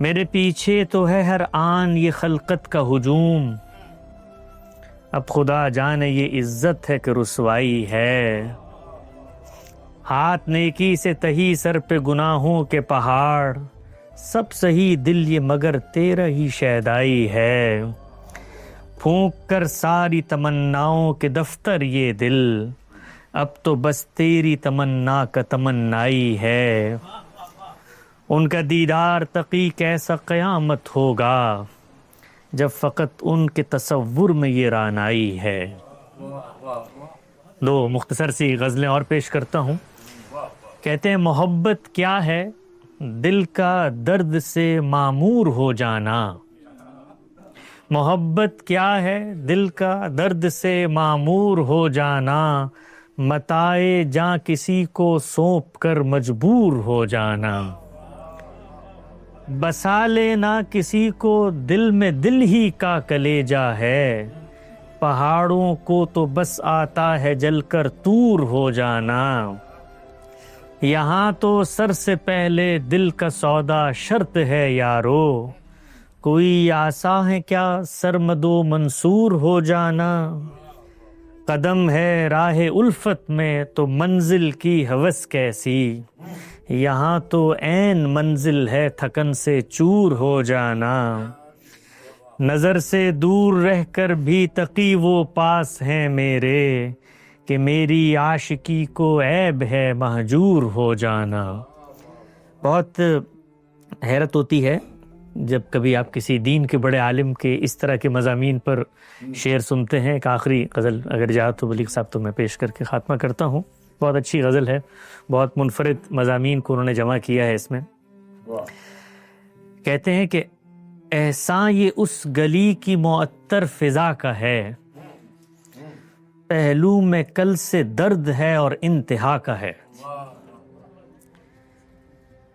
میرے پیچھے تو ہے ہر آن یہ خلقت کا ہجوم، اب خدا جانے یہ عزت ہے کہ رسوائی ہے، ہاتھ نیکی سے تہی سر پہ گناہوں کے پہاڑ، سب سہی دل یہ مگر تیرا ہی شیدائی ہے، پھونک کر ساری تمناؤں کے دفتر یہ دل، اب تو بس تیری تمنا کا تمنائی ہے، ان کا دیدار تقی کیسا قیامت ہوگا، جب فقط ان کے تصور میں یہ رانائی ہے۔ 2 مختصر سی غزلیں اور پیش کرتا ہوں۔ کہتے ہیں محبت کیا ہے دل کا درد سے معمور ہو جانا، محبت کیا ہے دل کا درد سے معمور ہو جانا، متائے جاں کسی کو سونپ کر مجبور ہو جانا، بسا لینا کسی کو دل میں دل ہی کا کلیجا ہے، پہاڑوں کو تو بس آتا ہے جل کر طور ہو جانا، یہاں تو سر سے پہلے دل کا سودا شرط ہے یارو، کوئی آسا ہے کیا سرمد و منصور ہو جانا، قدم ہے راہ الفت میں تو منزل کی ہوس کیسی، یہاں تو عین منزل ہے تھکن سے چور ہو جانا، نظر سے دور رہ کر بھی تقی وہ پاس ہیں میرے، کہ میری عاشقی کو عیب ہے مہجور ہو جانا۔ بہت حیرت ہوتی ہے جب کبھی آپ کسی دین کے بڑے عالم کے اس طرح کے مضامین پر شعر سنتے ہیں۔ ایک آخری غزل اگر اجازت ہو بلیغ صاحب تو میں پیش کر کے خاتمہ کرتا ہوں۔ بہت اچھی غزل ہے، بہت منفرد مضامین کو انہوں نے جمع کیا ہے اس میں۔ کہتے ہیں کہ احسان یہ اس گلی کی معطر فضا کا ہے، پہلو میں کل سے درد ہے اور انتہا کا ہے،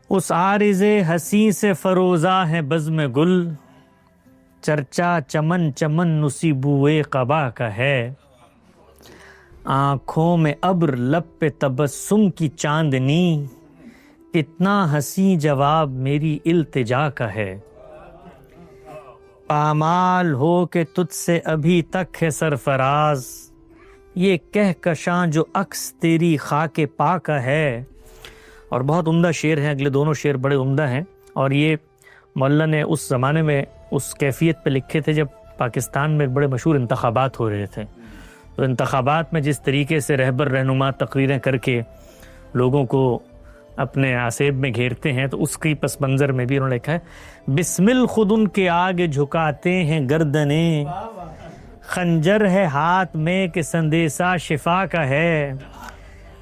اس عارض حسین سے فروزہ ہے بزم گل، چرچا چمن چمن نصیبوئے قبا کا ہے، آنکھوں میں ابر لب پہ تبسم کی چاندنی، کتنا حسین جواب میری التجا کا ہے، پامال ہو کہ تجھ سے ابھی تک ہے سرفراز، یہ کہکشاں جو عکس تیری خاک پا کا ہے۔ اور بہت عمدہ شعر ہیں، اگلے دونوں شعر بڑے عمدہ ہیں، اور یہ مولانا نے اس زمانے میں اس کیفیت پہ لکھے تھے جب پاکستان میں ایک بڑے مشہور انتخابات ہو رہے تھے، تو انتخابات میں جس طریقے سے رہبر رہنما تقریریں کر کے لوگوں کو اپنے آسیب میں گھیرتے ہیں، تو اس کی پس منظر میں بھی انہوں نے لکھا ہے بسمل خود ان کے آگے جھکاتے ہیں گردنیں، خنجر ہے ہاتھ میں کہ سندیسہ شفا کا ہے،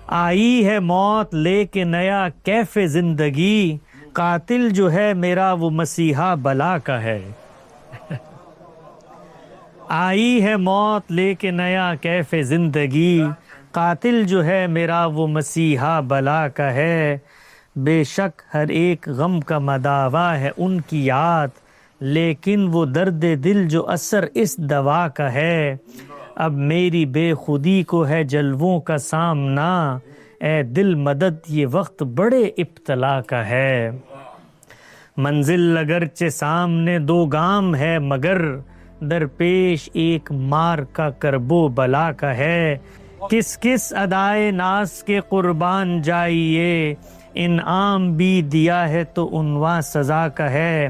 آئی ہے موت لے کے نیا کیف زندگی، قاتل جو ہے میرا وہ مسیحا بلا کا ہے، آئی ہے موت لے کے نیا کیف زندگی، قاتل جو ہے میرا وہ مسیحا بلا کا ہے، بے شک ہر ایک غم کا مداوا ہے ان کی یاد، لیکن وہ درد دل جو اثر اس دوا کا ہے، اب میری بے خودی کو ہے جلووں کا سامنا، اے دل مدد یہ وقت بڑے ابتلا کا ہے، منزل اگرچہ سامنے دو گام ہے مگر درپیش ایک مار کا کربو بلا کا ہے، کس کس ادائے ناز کے قربان جائیے، انعام بھی دیا ہے تو عنواں سزا کا ہے،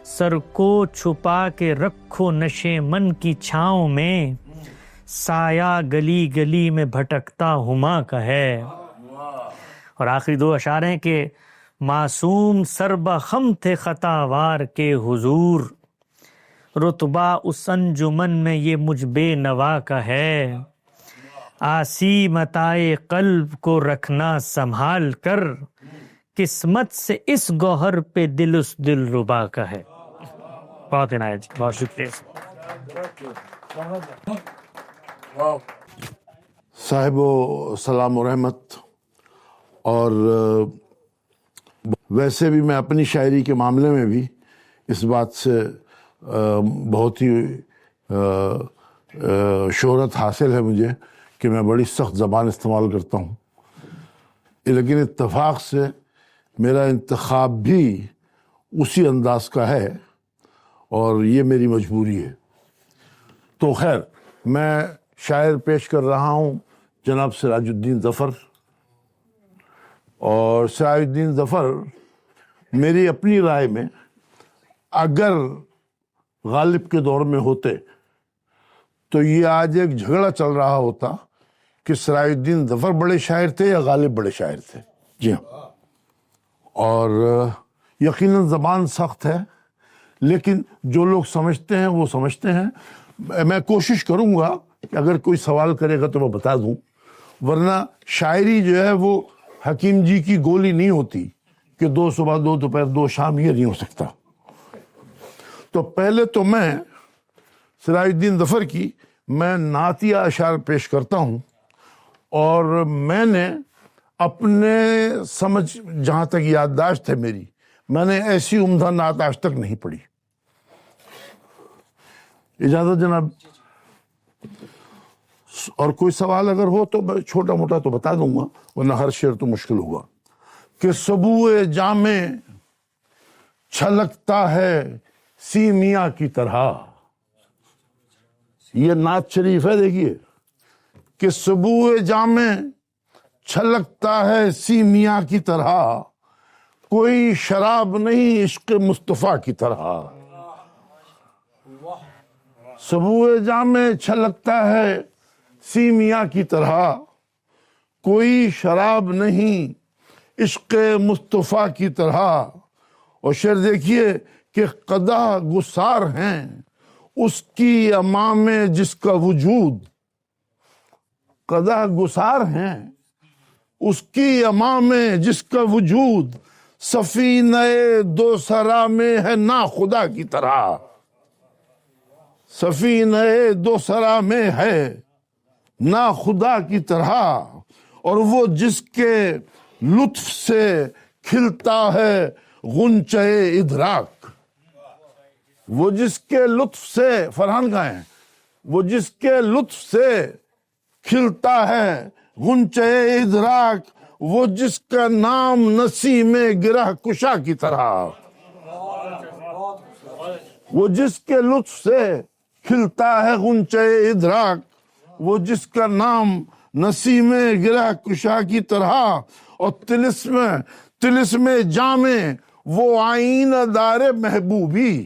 سر کو چھپا کے رکھو نشے من کی چھاؤں میں، سایہ گلی گلی میں بھٹکتا ہما کا ہے۔ اور آخری دو اشعار ہیں کہ معصوم سربخم تھے خطا وار کے حضور، رتبہ اس انجمن میں یہ مجھ بے نوا کا ہے، آسی متائے قلب کو رکھنا سنبھال کر، قسمت سے اس گوہر پہ دل اس دل ربا کا ہے۔ بہت عنایت جی، بہت شکریہ۔ صاحب و سلام و رحمت، اور ویسے بھی میں اپنی شاعری کے معاملے میں بھی اس بات سے بہت ہی شہرت حاصل ہے مجھے کہ میں بڑی سخت زبان استعمال کرتا ہوں، لیکن اتفاق سے میرا انتخاب بھی اسی انداز کا ہے اور یہ میری مجبوری ہے۔ تو خیر، میں شاعر پیش کر رہا ہوں جناب سراج الدین ظفر، اور سراج الدین ظفر میری اپنی رائے میں اگر غالب کے دور میں ہوتے تو یہ آج ایک جھگڑا چل رہا ہوتا کہ سراج الدین ظفر بڑے شاعر تھے یا غالب بڑے شاعر تھے۔ جی ہاں، اور یقیناً زبان سخت ہے، لیکن جو لوگ سمجھتے ہیں وہ سمجھتے ہیں۔ میں کوشش کروں گا کہ اگر کوئی سوال کرے گا تو میں بتا دوں، ورنہ شاعری جو ہے وہ حکیم جی کی گولی نہیں ہوتی کہ 2 صبح 2 دوپہر 2 شام، یہ نہیں ہو سکتا۔ تو پہلے تو میں سراج الدین ظفر کی میں نعتیہ اشعار پیش کرتا ہوں، اور میں نے اپنے سمجھ جہاں تک یادداشت ہے میری، میں نے ایسی عمدہ نعت آج تک نہیں پڑھی۔ اجازت جناب؟ اور کوئی سوال اگر ہو تو میں چھوٹا موٹا تو بتا دوں گا، ورنہ ہر شعر تو مشکل ہوگا۔ کہ سبوئے جامع چھلکتا ہے سیمیا کی طرح، یہ نعت شریف ہے، دیکھیے کہ سبوئے جامع چھلکتا ہے سیمیا کی طرح، کوئی شراب نہیں عشق مصطفیٰ کی طرح، سبوئے جامع چھلکتا ہے سیمیا کی طرح، کوئی شراب نہیں عشق مصطفیٰ کی طرح۔ اور شعر دیکھیے کہ قدح گسار ہیں اس کی امام جس کا وجود، قدح گسار ہیں اس کی امام جس کا وجود، سفینہ دو سرا میں ہے نا خدا کی طرح، سفینہ دو سرا میں ہے نا خدا کی طرح، اور وہ جس کے لطف سے کھلتا ہے غنچہ ادراک، وہ جس کے لطف سے، فرحان کہاں ہیں، وہ جس کے لطف سے کھلتا ہے غنچہ ادراک، وہ جس کا نام نسیم گرہ کشا کی طرح، وہ جس کے لطف سے کھلتا ہے غنچہ ادراک، وہ جس کا نام نسیم گرہ کشا کی طرح، اور طلسم جامع وہ آئینہ دار محبوبی،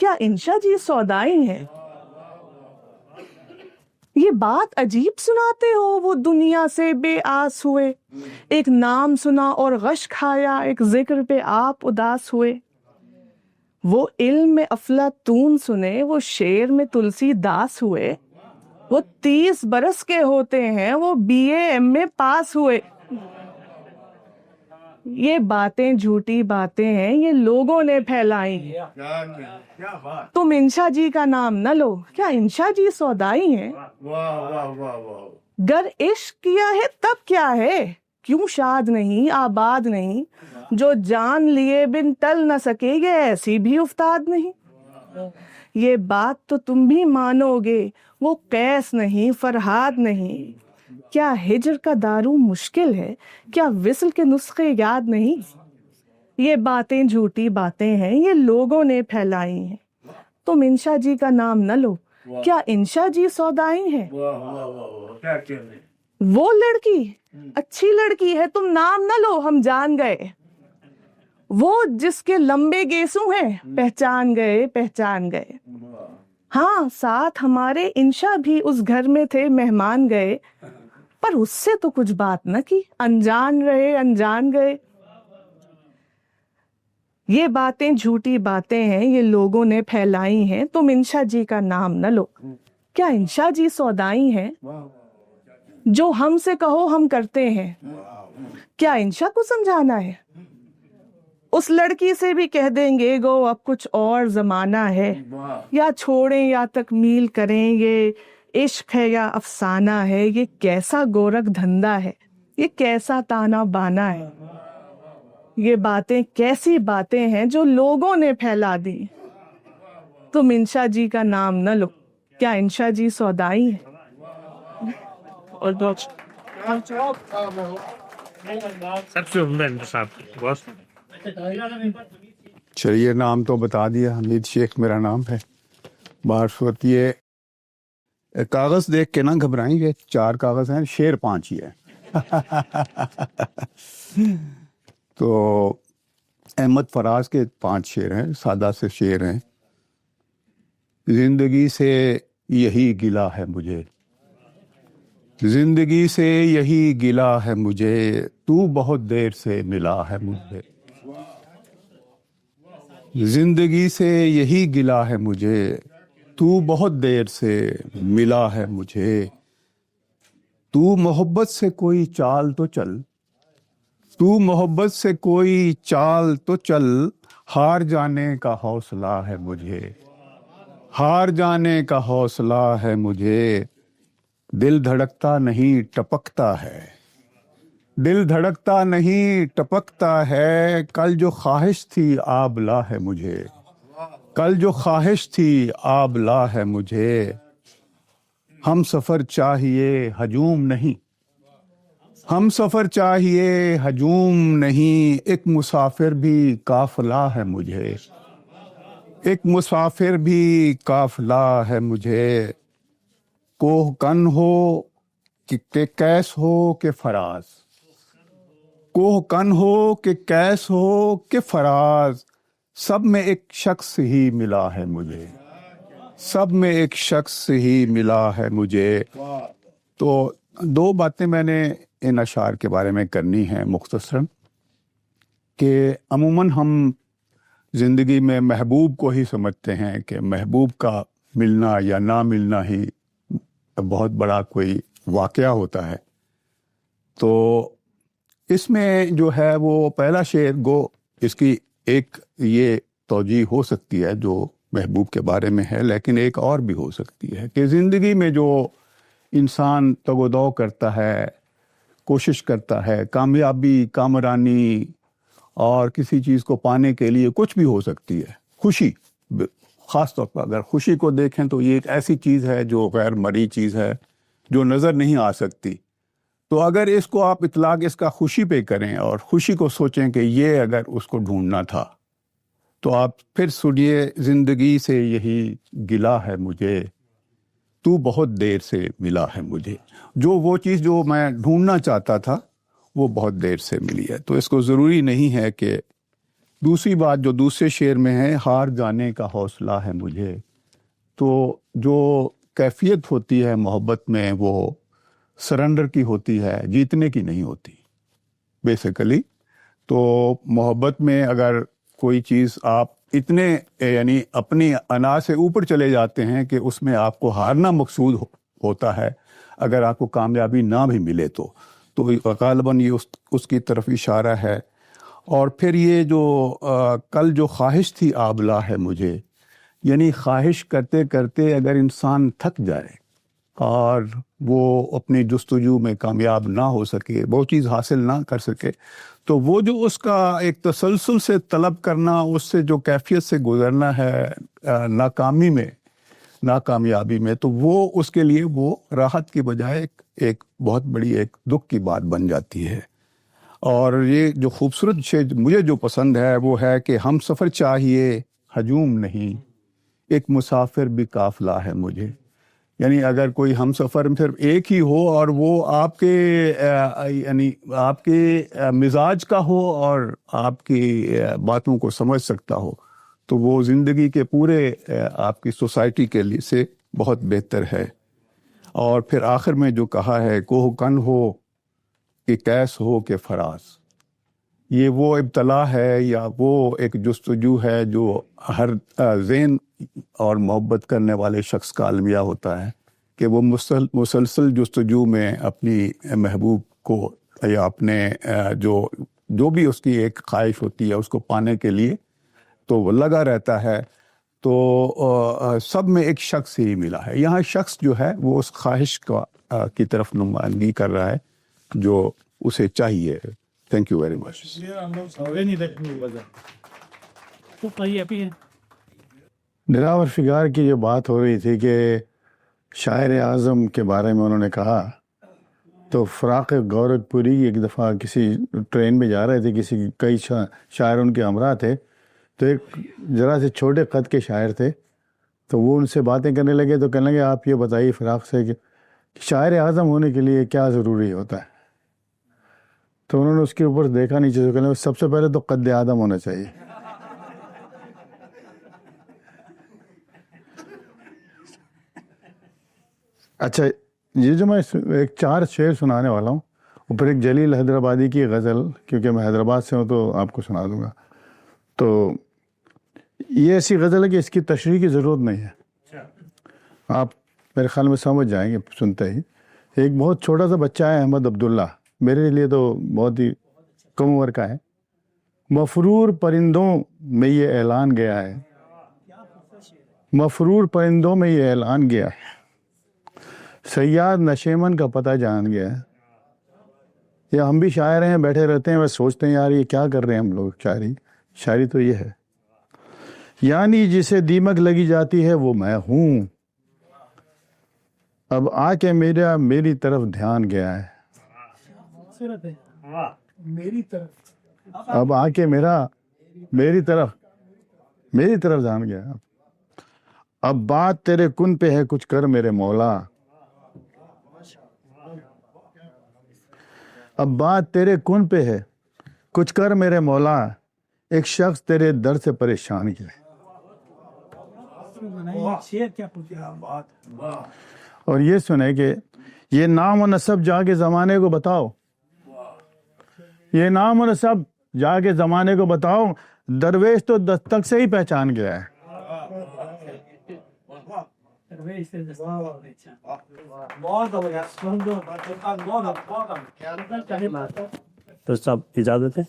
کیا انشا جی سودائی ہیں؟ یہ بات عجیب سناتے ہو، وہ دنیا سے بے آس ہوئے، ایک نام سنا اور غش کھایا، ایک ذکر پہ آپ اداس ہوئے۔ وہ علم میں افلاطون سنے، وہ شعر میں تلسی داس ہوئے، وہ 30 برس کے ہوتے ہیں، وہ BA MA پاس ہوئے۔ یہ باتیں جھوٹی باتیں ہیں، یہ لوگوں نے پھیلائی ہیں۔ تم انشا جی کا نام نہ لو، کیا انشا جی سودائی ہیں؟ گر عشق کیا ہے تب کیا ہے، کیوں شاد نہیں آباد نہیں، جو جان لیے بن ٹل نہ سکے یہ ایسی بھی افتاد نہیں۔ یہ بات تو تم بھی مانو گے، وہ قیس نہیں فرہاد نہیں، کیا ہجر کا دارو مشکل ہے، کیا وصل کے نسخے یاد نہیں۔ یہ باتیں جھوٹی باتیں ہیں، یہ لوگوں نے پھیلائی ہیں۔ تم انشا جی کا نام نہ لو، کیا انشا جی سودائی ہیں؟ وہ لڑکی اچھی لڑکی ہے، تم نام نہ لو، ہم جان گئے۔ وہ جس کے لمبے گیسوں ہیں، پہچان گئے پہچان گئے۔ ہاں ساتھ ہمارے انشا بھی اس گھر میں تھے، مہمان گئے، پر اس سے تو کچھ بات نہ کی، انجان رہے انجان گئے۔ یہ باتیں جھوٹی باتیں ہیں، یہ لوگوں نے پھیلائی ہیں، تم انشا جی کا نام نہ لو، کیا انشا جی سودائی ہیں؟ جو ہم سے کہو ہم کرتے ہیں، کیا انشا کو سمجھانا ہے؟ اس لڑکی سے بھی کہہ دیں گے گو اب کچھ اور زمانہ ہے، یا چھوڑیں یا تکمیل کریں، یہ عشق ہے یا افسانہ ہے، یہ کیسا گورکھ دھندا ہے، یہ کیسا تانا بانا ہے۔ یہ باتیں کیسی باتیں ہیں جو لوگوں نے پھیلا دی۔ تم انشا جی کا نام نہ لو، کیا انشا جی سودائی ہیں؟ سب سے عمدہ انتخاب بہت۔ چلیے نام تو بتا دیا، حمید شیخ میرا نام ہے۔ بات ہوتی ہے کاغذ دیکھ کے نہ گھبرائیں گے، 4 کاغذ ہیں، شعر 5 ہی ہے۔ تو احمد فراز کے 5 شعر ہیں، سادہ سے شعر ہیں۔ زندگی سے یہی گلہ ہے مجھے، زندگی سے یہی گلہ ہے مجھے، تو بہت دیر سے ملا ہے مجھے۔ زندگی سے یہی گلہ ہے مجھے، تو بہت دیر سے ملا ہے مجھے۔ تو محبت سے کوئی چال تو چل، تو محبت سے کوئی چال تو چل، ہار جانے کا حوصلہ ہے مجھے، ہار جانے کا حوصلہ ہے مجھے۔ دل دھڑکتا نہیں ٹپکتا ہے، دل دھڑکتا نہیں ٹپکتا ہے، کل جو خواہش تھی آبلا ہے مجھے، کل جو خواہش تھی آبلا ہے مجھے۔ ہم سفر چاہیے ہجوم نہیں، ہم سفر چاہیے ہجوم نہیں، ایک مسافر بھی قافلہ ہے مجھے، ایک مسافر بھی قافلہ ہے مجھے۔ کوہ کن ہو کہ کیس ہو کہ فراز، کوہ کن ہو کہ کیس ہو کہ فراز، سب میں ایک شخص ہی ملا ہے مجھے، سب میں ایک شخص ہی ملا ہے مجھے۔ تو 2 باتیں میں نے ان اشعار کے بارے میں کرنی ہیں مختصراً، کہ عموماً ہم زندگی میں محبوب کو ہی سمجھتے ہیں کہ محبوب کا ملنا یا نہ ملنا ہی بہت بڑا کوئی واقعہ ہوتا ہے۔ تو اس میں جو ہے وہ پہلا شعر گو اس کی ایک یہ توجیہ ہو سکتی ہے جو محبوب کے بارے میں ہے، لیکن ایک اور بھی ہو سکتی ہے کہ زندگی میں جو انسان تگ و دو کرتا ہے، کوشش کرتا ہے، کامیابی، کامرانی اور کسی چیز کو پانے کے لیے کچھ بھی ہو سکتی ہے۔ خوشی، خاص طور پر اگر خوشی کو دیکھیں تو یہ ایک ایسی چیز ہے جو غیر مرئی چیز ہے، جو نظر نہیں آ سکتی۔ تو اگر اس کو آپ اطلاق اس کا خوشی پہ کریں اور خوشی کو سوچیں کہ یہ اگر اس کو ڈھونڈنا تھا، تو آپ پھر سنیے زندگی سے یہی گلہ ہے مجھے، تو بہت دیر سے ملا ہے مجھے۔ جو وہ چیز جو میں ڈھونڈنا چاہتا تھا وہ بہت دیر سے ملی ہے۔ تو اس کو ضروری نہیں ہے کہ دوسری بات جو دوسرے شعر میں ہے، ہار جانے کا حوصلہ ہے مجھے، تو جو کیفیت ہوتی ہے محبت میں وہ سرنڈر کی ہوتی ہے، جیتنے کی نہیں ہوتی بیسیکلی. تو محبت میں اگر کوئی چیز آپ اتنے یعنی اپنی انا سے اوپر چلے جاتے ہیں کہ اس میں آپ کو ہارنا مقصود ہوتا ہے، اگر آپ کو کامیابی نہ بھی ملے تو غالباً یہ اس کی طرف اشارہ ہے. اور پھر یہ جو کل جو خواہش تھی آبلا ہے مجھے، یعنی خواہش کرتے کرتے اگر انسان تھک جائے اور وہ اپنی جستجو میں کامیاب نہ ہو سکے، وہ چیز حاصل نہ کر سکے، تو وہ جو اس کا ایک تسلسل سے طلب کرنا، اس سے جو کیفیت سے گزرنا ہے ناکامیابی میں، تو وہ اس کے لیے وہ راحت کی بجائے ایک بہت بڑی ایک دکھ کی بات بن جاتی ہے. اور یہ جو خوبصورت شعر مجھے جو پسند ہے وہ ہے کہ ہم سفر چاہیے ہجوم نہیں، ایک مسافر بھی قافلہ ہے مجھے. یعنی اگر کوئی ہم سفر صرف ایک ہی ہو اور وہ آپ کے یعنی آپ کے مزاج کا ہو اور آپ کی باتوں کو سمجھ سکتا ہو، تو وہ زندگی کے پورے آپ کی سوسائٹی کے لیے سے بہت بہتر ہے. اور پھر آخر میں جو کہا ہے، کوہ کن ہو کہ کیس ہو کہ فراز، یہ وہ ابتلا ہے یا وہ ایک جستجو ہے جو ہر ذہن اور محبت کرنے والے شخص کا المیہ ہوتا ہے، کہ وہ مسلسل جستجو میں اپنی محبوب کو یا اپنے جو بھی اس کی ایک خواہش ہوتی ہے اس کو پانے کے لیے تو وہ لگا رہتا ہے. تو سب میں ایک شخص ہی ملا ہے. یہاں شخص جو ہے وہ اس خواہش کی طرف نمائندگی کر رہا ہے جو اسے چاہیے. Thank you very much. Dilawar Figar کی جو بات ہو رہی تھی کہ شاعر اعظم کے بارے میں انہوں نے کہا، تو فراق گورکھپوری ایک دفعہ کسی ٹرین میں جا رہے تھے، کئی شاعر ان کے ہمراہ تھے، تو ایک ذرا سے چھوٹے قد کے شاعر تھے، تو وہ ان سے باتیں کرنے لگے، تو کہنے لگے آپ یہ بتائیے فراق سے کہ شاعر اعظم ہونے کے لیے کیا ضروری ہوتا ہے. تو انہوں نے اس کے اوپر دیکھا نیچے سے، کہنے لگے سب سے پہلے تو قد آدم ہونا چاہیے. اچھا، یہ جو میں ایک 4 شعر سنانے والا ہوں، اوپر ایک جلیل حیدرآبادی کی غزل، کیونکہ میں حیدرآباد سے ہوں تو آپ کو سنا دوں گا. تو یہ ایسی غزل ہے کہ اس کی تشریح کی ضرورت نہیں ہے، آپ میرے خیال میں سمجھ جائیں گے سنتے ہی. ایک بہت چھوٹا سا بچہ ہے احمد عبداللہ، میرے لیے تو بہت ہی کم عمر کا ہے. مفرور پرندوں میں یہ اعلان گیا ہے، مفرور پرندوں میں یہ اعلان گیا ہے، سیاد نشیمن کا پتہ جان گیا ہے. یا ہم بھی شاعر ہیں، بیٹھے رہتے ہیں، بس سوچتے ہیں یار یہ کیا کر رہے ہیں ہم لوگ. شاعری تو یہ ہے، یعنی جسے دیمک لگی جاتی ہے وہ میں ہوں، اب آ کے میری طرف دھیان گیا ہے، اب آ کے میری طرف دھیان گیا. اب بات تیرے کن پہ ہے، کچھ کر میرے مولا، اب بات تیرے کن پہ ہے، کچھ کر میرے مولا، ایک شخص تیرے در سے پریشان ہے. اور یہ سنے کہ یہ نام و نسب جا کے زمانے کو بتاؤ، یہ نام و نسب جا کے زمانے کو بتاؤ، درویش تو دستک سے ہی پہچان گیا ہے. تو سب اجازت ہے،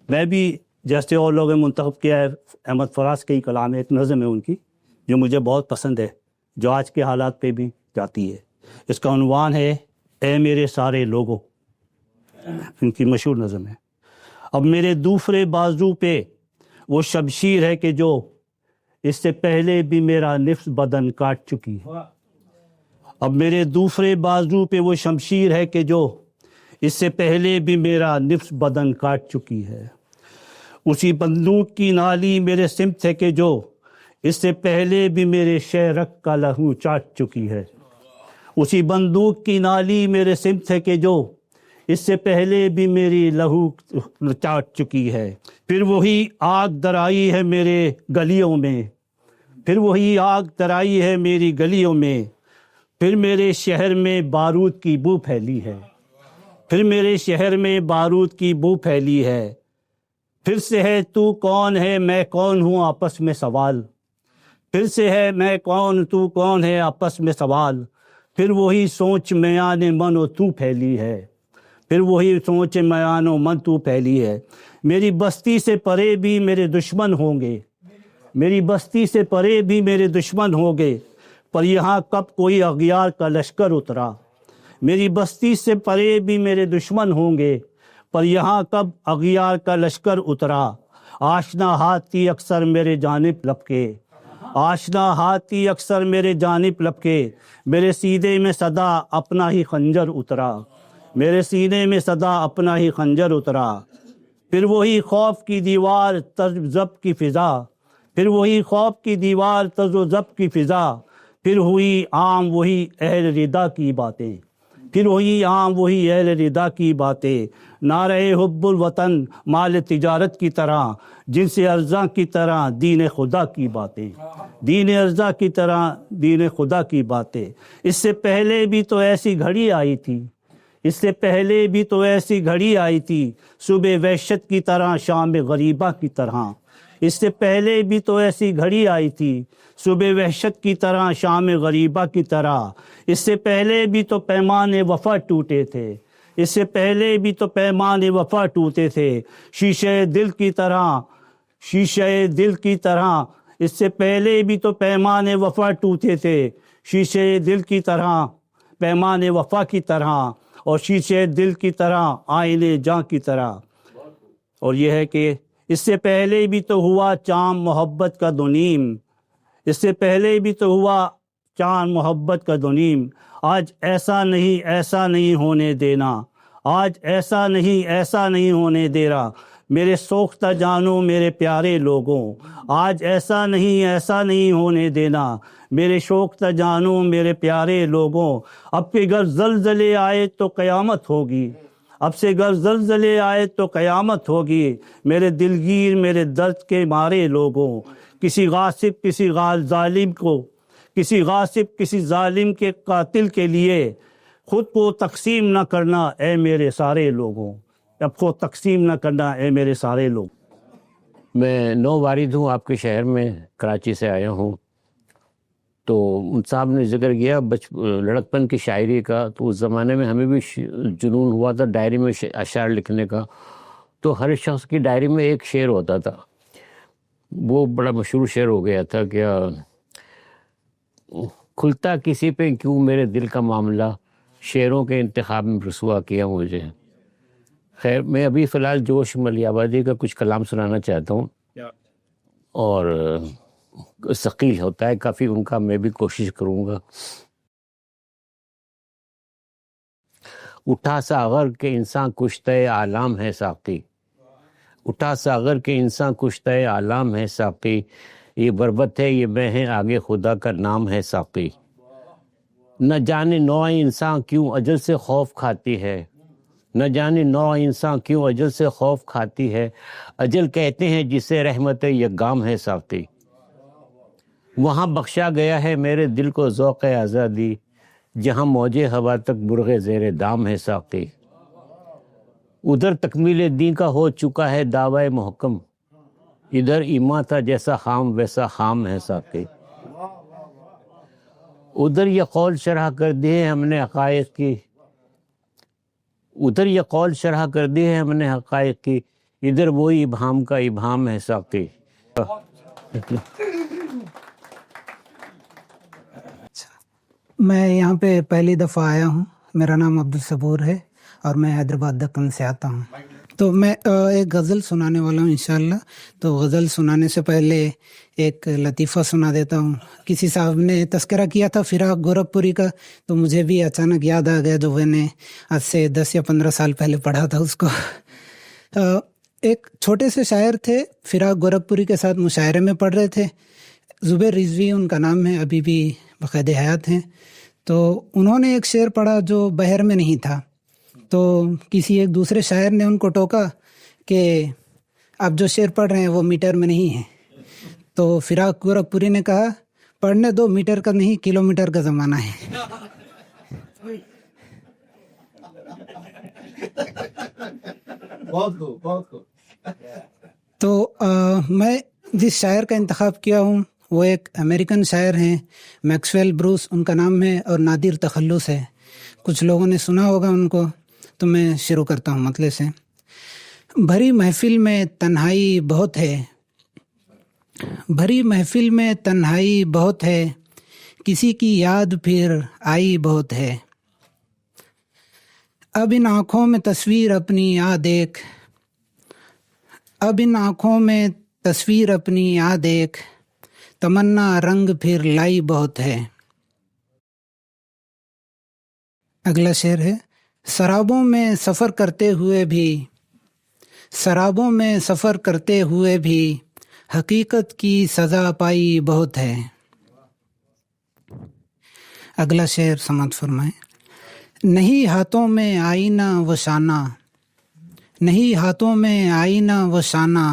میں بھی جیسے اور لوگوں نے منتخب کیا ہے، احمد فراز کے ہی کلام ہے، ایک نظم ہے ان کی جو مجھے بہت پسند ہے، جو آج کے حالات پہ بھی جاتی ہے. اس کا عنوان ہے اے میرے سارے لوگوں، ان کی مشہور نظم ہے. اب میرے دوسرے بازو پہ وہ شمشیر ہے کہ جو اس سے پہلے بھی میرا نفس بدن کاٹ چکی ہے. اب میرے دوسرے بازو پہ وہ شمشیر ہے کہ جو اس سے پہلے بھی میرا نفس بدن کاٹ چکی ہے. اسی بندوق کی نالی میرے سمت ہے کہ جو اس سے پہلے بھی میرے شہرک کا لہو چاٹ چکی ہے. اسی بندوق کی نالی میرے سمت ہے کہ جو اس سے پہلے بھی میری لہو چاٹ چکی ہے. پھر وہی آگ درائی ہے میرے گلیوں میں، پھر وہی آگ درائی ہے میری گلیوں میں. پھر میرے شہر میں بارود کی بو پھیلی ہے، پھر میرے شہر میں بارود کی بو پھیلی ہے. پھر سے ہے تو کون ہے میں کون ہوں آپس میں سوال، پھر سے ہے میں کون تو کون ہے آپس میں سوال. پھر وہی سوچ میان من و تو پھیلی ہے، پھر وہی سوچ میان و من تو پھیلی ہے. میری بستی سے پرے بھی میرے دشمن ہوں گے، میری بستی سے پرے بھی میرے دشمن ہوں گے، پر یہاں کب کوئی اغیار کا لشکر اترا. میری بستی سے پرے بھی میرے دشمن ہوں گے، پر یہاں کب اغیار کا لشکر اترا. آشنا ہاتھ تھی اکثر میرے جانب لپکے، آشنا ہاتھ تھی اکثر میرے جانب لپکے. میرے سینے میں صدا اپنا ہی خنجر اترا، میرے سینے میں صدا اپنا ہی خنجر اترا. پھر وہی خوف کی دیوار تز و ضبط کی فضا، پھر وہی خوف کی دیوار تز و ضبط کی فضا. پھر ہوئی عام وہی اہل ردا کی باتیں، پھر وہی عام وہی اہل ردا کی باتیں. نعرہ حب الوطن مال تجارت کی طرح، جن سے ارزاں کی طرح دین خدا کی باتیں، دین ارزاں کی طرح دین خدا کی باتیں. اس سے پہلے بھی تو ایسی گھڑی آئی تھی، اس سے پہلے بھی تو ایسی گھڑی آئی تھی، صبح وحشت کی طرح شام غریبہ کی طرح. اس سے پہلے بھی تو ایسی گھڑی آئی تھی، صبح وحشت کی طرح شام غریبہ کی طرح. اس سے پہلے بھی تو پیمان وفا ٹوٹے تھے، اس سے پہلے بھی تو پیمان وفا ٹوٹے تھے. شیشے دل کی طرح، شیشے دل کی طرح. اس سے پہلے بھی تو پیمان وفا ٹوٹے تھے، شیشے دل کی طرح، پیمان وفا کی طرح، اور شیشے دل کی طرح آئینے جاں کی طرح. اور یہ ہے کہ اس سے پہلے بھی تو ہوا چاند محبت کا دونیم، اس سے پہلے بھی تو ہوا چاند محبت کا دونیم. آج ایسا نہیں ایسا نہیں ہونے دینا، آج ایسا نہیں ایسا نہیں ہونے دے رہا. میرے سوختہ جانوں میرے پیارے لوگوں، آج ایسا نہیں ایسا نہیں ہونے دینا. میرے سوختہ جانوں میرے پیارے لوگوں، اب کہ گر زلزلے آئے تو قیامت ہوگی، اب سے گر زلزلے آئے تو قیامت ہوگی. میرے دلگیر میرے درد کے مارے لوگوں، کسی غاصب کسی ظالم کو، کسی غاصب کسی ظالم کے قاتل کے لیے خود کو تقسیم نہ کرنا اے میرے سارے لوگوں، اب کو تقسیم نہ کرنا اے میرے سارے لوگ. میں نو وارد ہوں آپ کے شہر میں، کراچی سے آیا ہوں. تو ان صاحب نے ذکر کیا لڑکپن کی شاعری کا، تو اس زمانے میں ہمیں بھی جنون ہوا تھا ڈائری میں اشعار لکھنے کا. تو ہر شخص کی ڈائری میں ایک شعر ہوتا تھا، وہ بڑا مشہور شعر ہو گیا تھا کہ کھلتا کسی پہ کیوں میرے دل کا معاملہ، شعروں کے انتخاب میں رسوا کیا مجھے. خیر میں ابھی فی الحال جوش ملیح آبادی کا کچھ کلام سنانا چاہتا ہوں، اور ثقیل ہوتا ہے کافی ان کا، میں بھی کوشش کروں گا. اٹھا ساغر کے انسان کشتہ عالم ہے ساقی، اٹھا ساغر کے انسان کشتہ عالم ہے ساقی. یہ بربت ہے یہ میں ہے آگے خدا کا نام ہے ساقی. نہ جانے نوع انسان کیوں اجل سے خوف کھاتی ہے، نہ جانے نوع انسان کیوں اجل سے خوف کھاتی ہے. اجل کہتے ہیں جسے رحمت یکگام ہے ساقی. وہاں بخشا گیا ہے میرے دل کو ذوق آزادی، جہاں موجے ہوا تک برغ زیر دام ہے ساقی. ادھر تکمیل دین کا ہو چکا ہے دعوی محکم، ادھر ایمان تھا جیسا خام ویسا خام ہے ساقی. ادھر یہ قول شرح کر دی ہے ہم نے حقائق کی، ادھر یہ قول شرح کر دی ہے ہم نے حقائق کی، ادھر وہی ابہام کا ابہام ہے ساقی. میں یہاں پہ پہلی دفعہ آیا ہوں، میرا نام عبدالصبور ہے اور میں حیدرآباد دکن سے آتا ہوں. تو میں ایک غزل سنانے والا ہوں انشاءاللہ. تو غزل سنانے سے پہلے ایک لطیفہ سنا دیتا ہوں. کسی صاحب نے تذکرہ کیا تھا فراق گورکھپوری کا، تو مجھے بھی اچانک یاد آ گیا جو میں نے آج سے 10 یا 15 سال پہلے پڑھا تھا اس کو. ایک چھوٹے سے شاعر تھے، فراق گورکھپوری کے ساتھ مشاعرے میں پڑھ رہے تھے. زبیر رضوی ان کا نام ہے، ابھی بھی بقید حیات ہیں. تو انہوں نے ایک شعر پڑھا جو بحر میں نہیں تھا. تو کسی ایک دوسرے شاعر نے ان کو ٹوکا کہ آپ جو شعر پڑھ رہے ہیں وہ میٹر میں نہیں ہے. تو فراق گورکھپوری نے کہا پڑھنے دو، میٹر کا نہیں کلومیٹر کا زمانہ ہے. تو میں جس شاعر کا انتخاب کیا ہوں وہ ایک امریکن شاعر ہیں، میکسویل بروس ان کا نام ہے، اور نادر تخلص ہے. کچھ لوگوں نے سنا ہوگا ان کو. تو میں شروع کرتا ہوں مطلع سے. بھری محفل میں تنہائی بہت ہے، بھری محفل میں تنہائی بہت ہے، کسی کی یاد پھر آئی بہت ہے. اب ان آنکھوں میں تصویر اپنی آ دیکھ، اب ان آنکھوں میں تصویر اپنی آ دیکھ، تمنا رنگ پھر لائی بہت ہے. اگلا شعر ہے. سرابوں میں سفر کرتے ہوئے بھی، سرابوں میں سفر کرتے ہوئے بھی، حقیقت کی سزا پائی بہت ہے. اگلا شعر سماعت فرمائیں. نہیں ہاتھوں میں آئینہ و شانہ، نہیں ہاتھوں میں آئینہ و شانہ،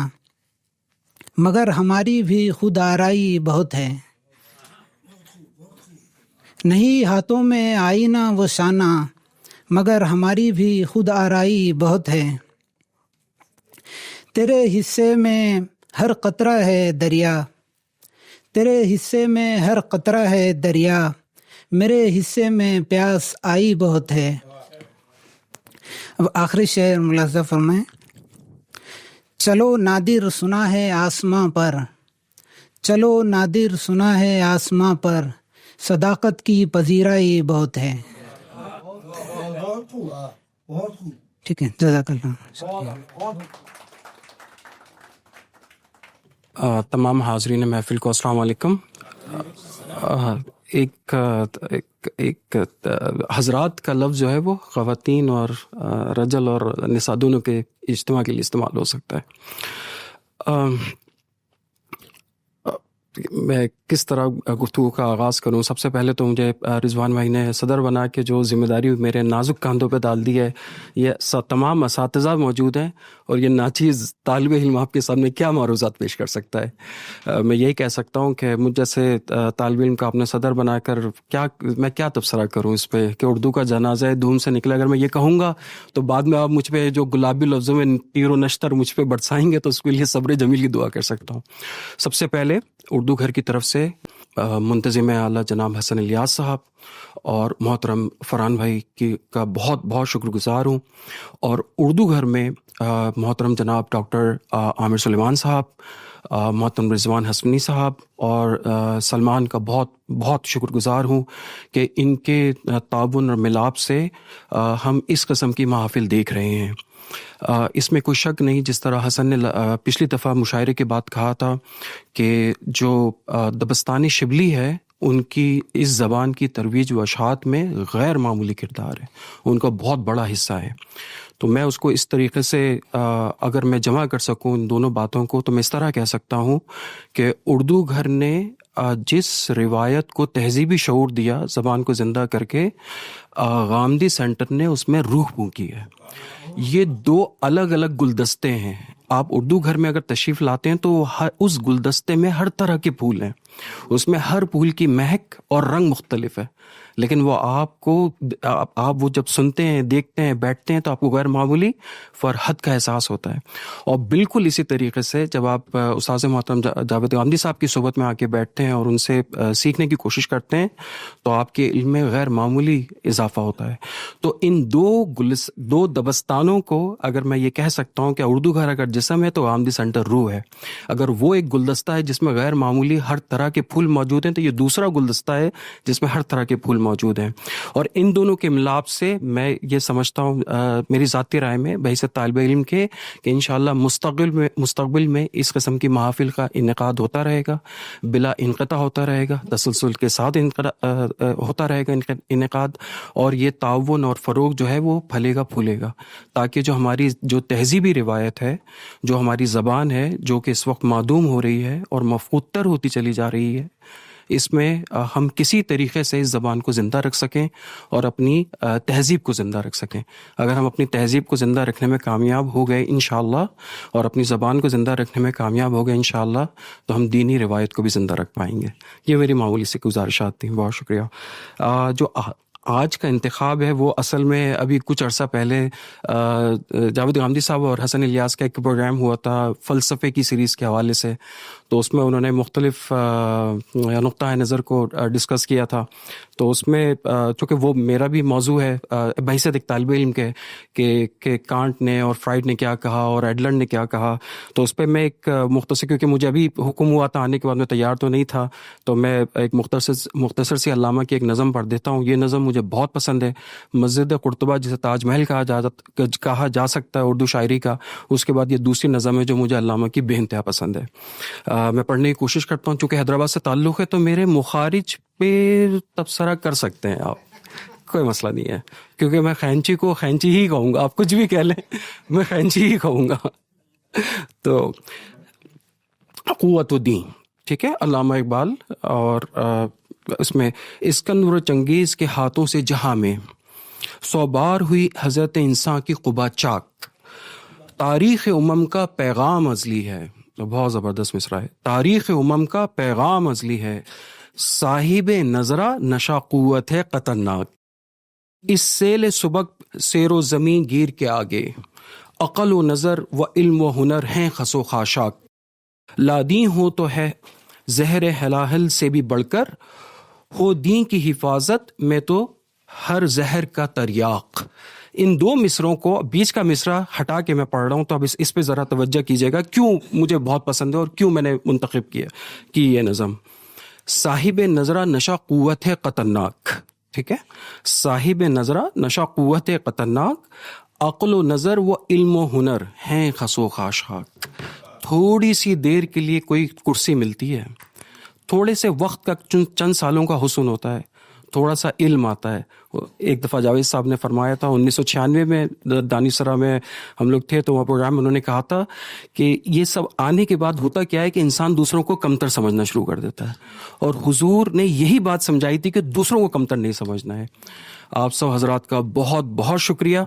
مگر ہماری بھی خود آرائی بہت ہے. نہیں ہاتھوں میں آئینہ و شانہ، مگر ہماری بھی خود آرائی بہت ہے. تیرے حصے میں ہر قطرہ ہے دریا، تیرے حصے میں ہر قطرہ ہے دریا، میرے حصے میں پیاس آئی بہت ہے. اب آخری شعر ملاحظہ فرمائیں. چلو نادر سنا ہے آسماں پر، چلو نادر سنا ہے آسماں پر، صداقت کی پذیرائی بہت ہے. ٹھیک ہے، جزاک اللہ. تمام حاضرین محفل کو السلام علیکم. ایک حضرات کا لفظ جو ہے وہ خواتین اور رجل اور نساء دونوں کے اجتماع کے لیے استعمال ہو سکتا ہے. میں کس طرح گفتگو کا آغاز کروں؟ سب سے پہلے تو مجھے رضوان بھائی نے صدر بنا کے جو ذمہ داری میرے نازک کاندھوں پہ ڈال دی ہے، یہ تمام اساتذہ موجود ہیں اور یہ ناچیز طالب علم آپ کے سامنے کیا معروضات پیش کر سکتا ہے. میں یہی کہہ سکتا ہوں کہ مجھ جیسے طالب علم کا آپ نے صدر بنا کر میں کیا تبصرہ کروں اس پہ کہ اردو کا جنازہ دھوم سے نکلے. اگر میں یہ کہوں گا تو بعد میں آپ مجھ پہ جو گلابی لفظوں میں تیر و نشتر مجھ پہ برسائیں گے تو اس کے لیے صبر جمیل کی دعا کر سکتا ہوں. سب سے پہلے اردو گھر کی طرف سے منتظم اعلیٰ جناب حسن الیاس صاحب اور محترم فرحان بھائی کا بہت بہت شکر گزار ہوں. اور اردو گھر میں محترم جناب ڈاکٹر عامر سلیمان صاحب، محترم رضوان حسنی صاحب اور سلمان کا بہت بہت شکر گزار ہوں کہ ان کے تعاون اور ملاپ سے ہم اس قسم کی محافل دیکھ رہے ہیں. اس میں کوئی شک نہیں، جس طرح حسن نے پچھلی دفعہ مشاعرے کے بعد کہا تھا کہ جو دبستانی شبلی ہے ان کی اس زبان کی ترویج و اشاعت میں غیر معمولی کردار ہے، ان کا بہت بڑا حصہ ہے. تو میں اس کو اس طریقے سے اگر میں جمع کر سکوں ان دونوں باتوں کو تو میں اس طرح کہہ سکتا ہوں کہ اردو گھر نے جس روایت کو تہذیبی شعور دیا زبان کو زندہ کر کے، غامدی سینٹر نے اس میں روح پھونکی ہے. یہ دو الگ الگ گلدستے ہیں. آپ اردو گھر میں اگر تشریف لاتے ہیں تو اس گلدستے میں ہر طرح کے پھول ہیں، اس میں ہر پھول کی مہک اور رنگ مختلف ہے، لیکن وہ آپ وہ جب سنتے ہیں، دیکھتے ہیں، بیٹھتے ہیں تو آپ کو غیر معمولی فرحت کا احساس ہوتا ہے. اور بالکل اسی طریقے سے جب آپ استاذ محترم جاوید غامدی صاحب کی صحبت میں آ کے بیٹھتے ہیں اور ان سے سیکھنے کی کوشش کرتے ہیں تو آپ کے علم میں غیر معمولی اضافہ ہوتا ہے. تو ان دو دبستانوں کو اگر میں یہ کہہ سکتا ہوں کہ اردو گھر اگر جسم ہے تو غامدی سینٹر روح ہے. اگر وہ ایک گلدستہ ہے جس میں غیر معمولی ہر طرح کے پھول موجود ہیں تو یہ دوسرا گلدستہ ہے جس میں ہر طرح کے پھول موجود ہیں. اور ان دونوں کے ملاپ سے میں یہ سمجھتا ہوں میری ذاتی رائے میں بحیثیت طالب علم کے کہ انشاءاللہ مستقبل میں اس قسم کی محافل کا انعقاد ہوتا رہے گا، بلا انقطاع ہوتا رہے گا، تسلسل کے ساتھ ہوتا رہے گا انعقاد. اور یہ تعاون اور فروغ جو ہے وہ پھلے گا پھولے گا، تاکہ جو ہماری جو تہذیبی روایت ہے، جو ہماری زبان ہے جو کہ اس وقت معدوم ہو رہی ہے اور مفقود تر ہوتی چلی جا رہی ہے، اس میں ہم کسی طریقے سے اس زبان کو زندہ رکھ سکیں اور اپنی تہذیب کو زندہ رکھ سکیں. اگر ہم اپنی تہذیب کو زندہ رکھنے میں کامیاب ہو گئے انشاءاللہ اور اپنی زبان کو زندہ رکھنے میں کامیاب ہو گئے انشاءاللہ تو ہم دینی روایت کو بھی زندہ رکھ پائیں گے. یہ میری معمولی سی گزارشات تھیں. بہت شکریہ. جو آج کا انتخاب ہے وہ اصل میں ابھی کچھ عرصہ پہلے جاوید غامدی صاحب اور حسن الیاس کا ایک پروگرام ہوا تھا فلسفے کی سیریز کے حوالے سے, تو اس میں انہوں نے مختلف نقطۂ نظر کو ڈسکس کیا تھا. تو اس میں چونکہ وہ میرا بھی موضوع ہے بحیثیت ایک طالب علم کے کہ کانٹ نے اور فرائڈ نے کیا کہا اور ایڈلر نے کیا کہا, تو اس پہ میں ایک مختصر, کیونکہ مجھے ابھی حکم ہوا تھا آنے کے بعد میں تیار تو نہیں تھا, تو میں ایک مختصر سی علامہ کی ایک نظم پڑھ دیتا ہوں. یہ نظم مجھے بہت پسند ہے. مسجد قرطبہ جسے تاج محل کہا جا سکتا ہے اردو شاعری کا, اس کے بعد یہ دوسری نظم ہے جو مجھے علامہ کی بے انتہا پسند ہے. میں پڑھنے کی کوشش کرتا ہوں. چونکہ حیدرآباد سے تعلق ہے تو میرے مخارج پہ تبصرہ کر سکتے ہیں آپ, کوئی مسئلہ نہیں ہے, کیونکہ میں خینچی کو خینچی ہی کہوں گا. آپ کچھ بھی کہہ لیں میں خینچی ہی کہوں گا. تو قوت الدین, ٹھیک ہے, علامہ اقبال. اور اس میں اسکندر چنگیز کے ہاتھوں سے جہاں میں 100 بار ہوئی حضرت انسان کی قبا چاک, تاریخ امم کا پیغام ازلی ہے. بہت زبردست مصرع ہے. تاریخ امم کا پیغام ازلی ہے, صاحب نظرہ نشہ قوت ہے خطرناک. اس سیل سبک سیر و زمین گیر کے آگے, عقل و نظر و علم و ہنر ہیں خس و خاشاک. لادین ہو تو ہے زہر ہلاہل سے بھی بڑھ کر, ہو دین کی حفاظت میں تو ہر زہر کا تریاق. ان دو مصروں کو, بیچ کا مصرع ہٹا کے میں پڑھ رہا ہوں, تو اب اس پہ ذرا توجہ کیجیے گا کیوں مجھے بہت پسند ہے اور کیوں میں نے منتخب کیا کہ یہ نظم. صاحب نظرہ نشہ قوت ہے خطرناک, ٹھیک ہے, صاحب نظرہ نشہ قوت ہے خطرناک, عقل و نظر و علم و ہنر ہیں خس و خاشاک. تھوڑی سی دیر کے لیے کوئی کرسی ملتی ہے, تھوڑے سے وقت کا چند سالوں کا حسن ہوتا ہے, تھوڑا سا علم آتا ہے. ایک دفعہ جاوید صاحب نے فرمایا تھا 1996 میں دانشورہ میں ہم لوگ تھے, تو وہ پروگرام میں انہوں نے کہا تھا کہ یہ سب آنے کے بعد ہوتا کیا ہے کہ انسان دوسروں کو کمتر سمجھنا شروع کر دیتا ہے, اور حضور نے یہی بات سمجھائی تھی کہ دوسروں کو کمتر نہیں سمجھنا ہے. آپ سب حضرات کا بہت بہت شکریہ,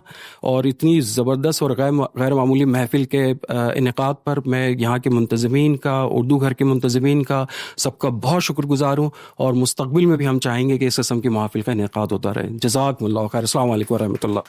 اور اتنی زبردست اور غیر معمولی محفل کے انعقاد پر میں یہاں کے منتظمین کا, اردو گھر کے منتظمین کا, سب کا بہت شکر گزار ہوں, اور مستقبل میں بھی ہم چاہیں گے کہ اس قسم کی محافل کا انعقاد ہوتا رہے. جزاکم اللہ خیر. السلام علیکم ورحمۃ اللہ.